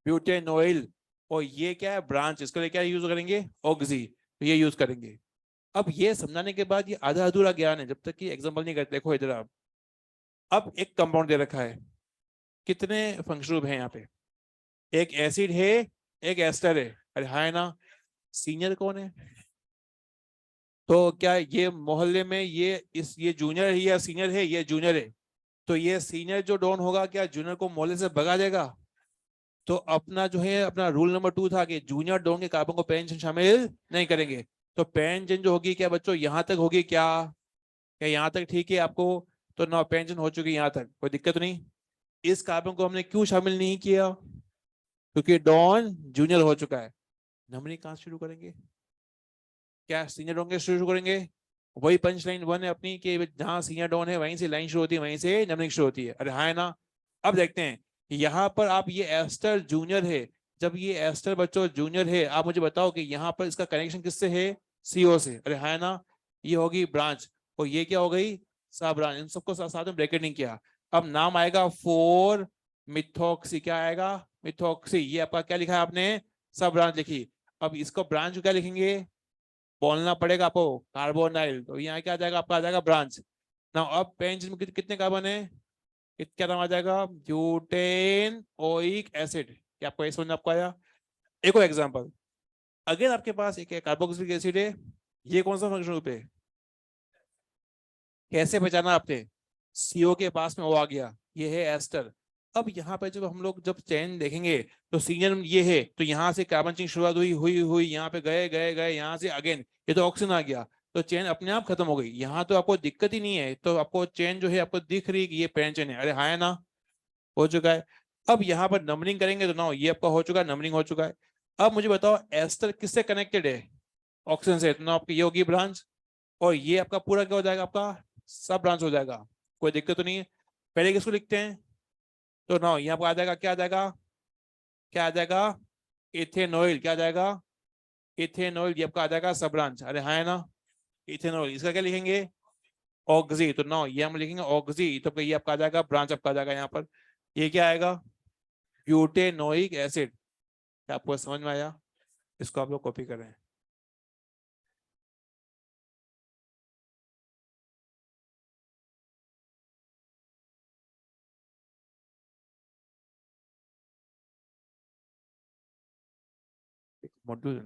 ब्यूटेनॉइल। और ये क्या है, ब्रांच, इसके लिए क्या यूज करेंगे, ऑक्सी। तो ये यूज करेंगे। अब ये समझाने के बाद ये आधा अधूरा ज्ञान है जब तक कि एग्जांपल नहीं करते। देखो इधर आप, अब एक कंपाउंड दे रखा है, कितने फंक्शन ग्रुप है यहाँ पे, एक एसिड है एक एस्टर है। अरे हाँ है ना। सीनियर कौन है, तो क्या ये मोहल्ले में ये जूनियर है या सीनियर है, ये जूनियर है। तो ये सीनियर जो डॉन होगा क्या जूनियर को मोहल्ले से भगा देगा। तो अपना जो है अपना रूल नंबर 2 था कि जूनियर डॉन के कार्बन को पेरेंट चेन शामिल नहीं करेंगे। तो पेरेंट चेन जो होगी क्या बच्चों, यहाँ तक होगी क्या, क्या यहाँ तक ठीक है आपको। तो ना पेरेंट चेन हो चुकी यहाँ तक, कोई दिक्कत नहीं। इस कार्बन को हमने क्यों शामिल नहीं किया, क्योंकि डॉन जूनियर हो चुका है। नंबरिंग कहाँ शुरू करेंगे, क्या सीनियर होंगे शुरू करेंगे वही पंच लाइन 1 है अपनी कि जहां सीनियर डॉन है वहीं से लाइन शुरू होती है, वहीं से नंबरिंग शुरू होती है। अरे हाँ है ना। अब देखते हैं यहाँ पर आप, ये एस्टर जूनियर है, जब ये एस्टर बच्चों जूनियर है, आप मुझे बताओ कि यहाँ पर इसका कनेक्शन किससे है? सीओ से। अरे हाँ है ना। ये होगी ब्रांच और ये क्या हो गई? सब ब्रांच। इन सबको साथ में ब्रैकेट नहीं किया। अब नाम आएगा 4 मिथॉक्सी। क्या आएगा? मिथॉक्सी। ये आपका क्या लिखा है आपने? सब ब्रांच लिखी। अब इसको ब्रांच क्या लिखेंगे? बोलना पड़ेगा आपको, कार्बोनाइल। तो यहाँ क्या आ जाएगा आपका? आ जाएगा ब्रांच ना। अब पेंच में कितने कार्बन है? क्या नाम आ जाएगा? Butane oic acid. क्या आपको ये समझ में आपको आया? एक और एग्जांपल, अगर आपके पास एक कार्बोक्सिलिक एसिड है, ये कौन सा फंक्शन ग्रुप है? कैसे पहचाना आपने? सीओ के पास में वो आ गया, ये है एस्टर। अब यहाँ पे जब हम लोग जब चेन देखेंगे तो सीनियर ये है, तो यहाँ से कार्बन चेन शुरुआत हुई हुई हुई, यहाँ पे गए गए गए, यहाँ से अगेन ये तो ऑक्सीजन आ गया, तो चेन अपने आप खत्म हो गई। यहाँ तो आपको दिक्कत ही नहीं है, तो आपको चेन जो है आपको दिख रही है कि ये पेन चेन है। अरे हाँ है ना, हो चुका है। अब यहाँ पर नंबरिंग करेंगे तो ना, ये आपका हो चुका है, नंबरिंग हो चुका है। अब मुझे बताओ एस्टर किससे कनेक्टेड है? ऑक्सीजन से। तो ना आपकी ये होगी ब्रांच, और ये आपका पूरा क्या हो जाएगा? आपका सब ब्रांच हो जाएगा। कोई दिक्कत तो नहीं है। पहले किसको लिखते हैं? तो ना यहाँ पर आ जाएगा, क्या आ जाएगा? क्या आ जाएगा? इथेनॉइल। क्या आ जाएगा? इथेनॉइल। ये आपका आ जाएगा सब ब्रांच। अरे हाँ है ना। इथेनॉइल, इसका क्या लिखेंगे? ऑक्सी। तो ना ये हम लिखेंगे ऑक्सी, तो ये आपका आ जाएगा ब्रांच, आपका आ जाएगा यहाँ पर। ये क्या आएगा? Butanoic acid. क्या आपको समझ में आया? इसको आप लोग कॉपी करें। मॉड्यूल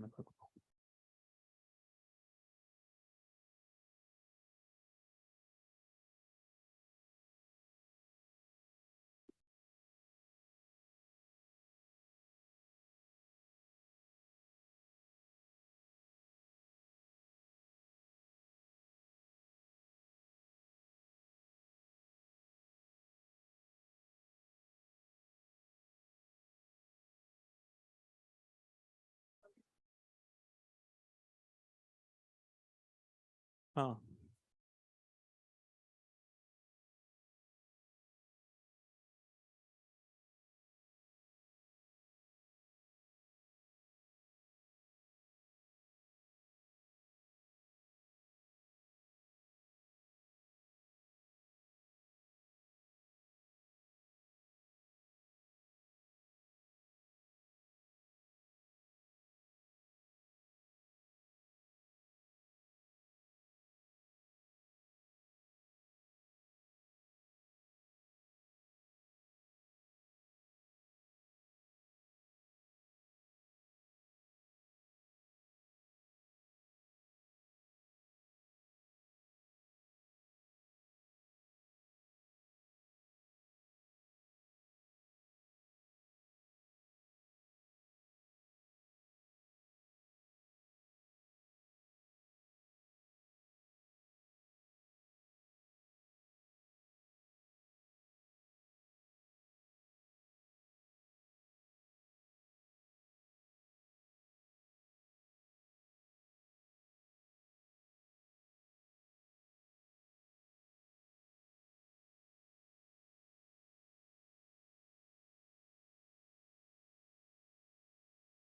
हाँ।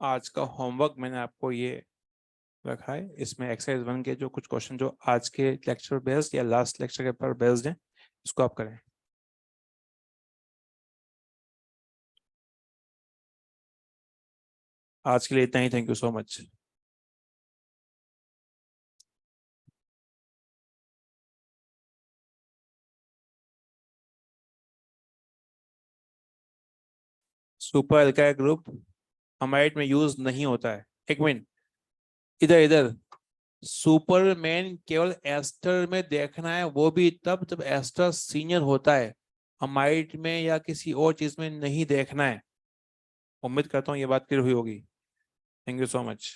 आज का होमवर्क मैंने आपको ये रखा है, इसमें एक्सरसाइज 1 के जो कुछ क्वेश्चन जो आज के लेक्चर बेस्ड या लास्ट लेक्चर के पर बेस्ड हैं, इसको आप करें। आज के लिए इतना ही। Thank you so much. Super alkyl group amide में यूज नहीं होता है। एक मिनट, इधर इधर। सुपरमैन केवल एस्टर में देखना है, वो भी तब जब एस्टर सीनियर होता है, अमाइड में या किसी और चीज में नहीं देखना है। उम्मीद करता हूँ ये बात क्लियर हुई होगी। Thank you so much.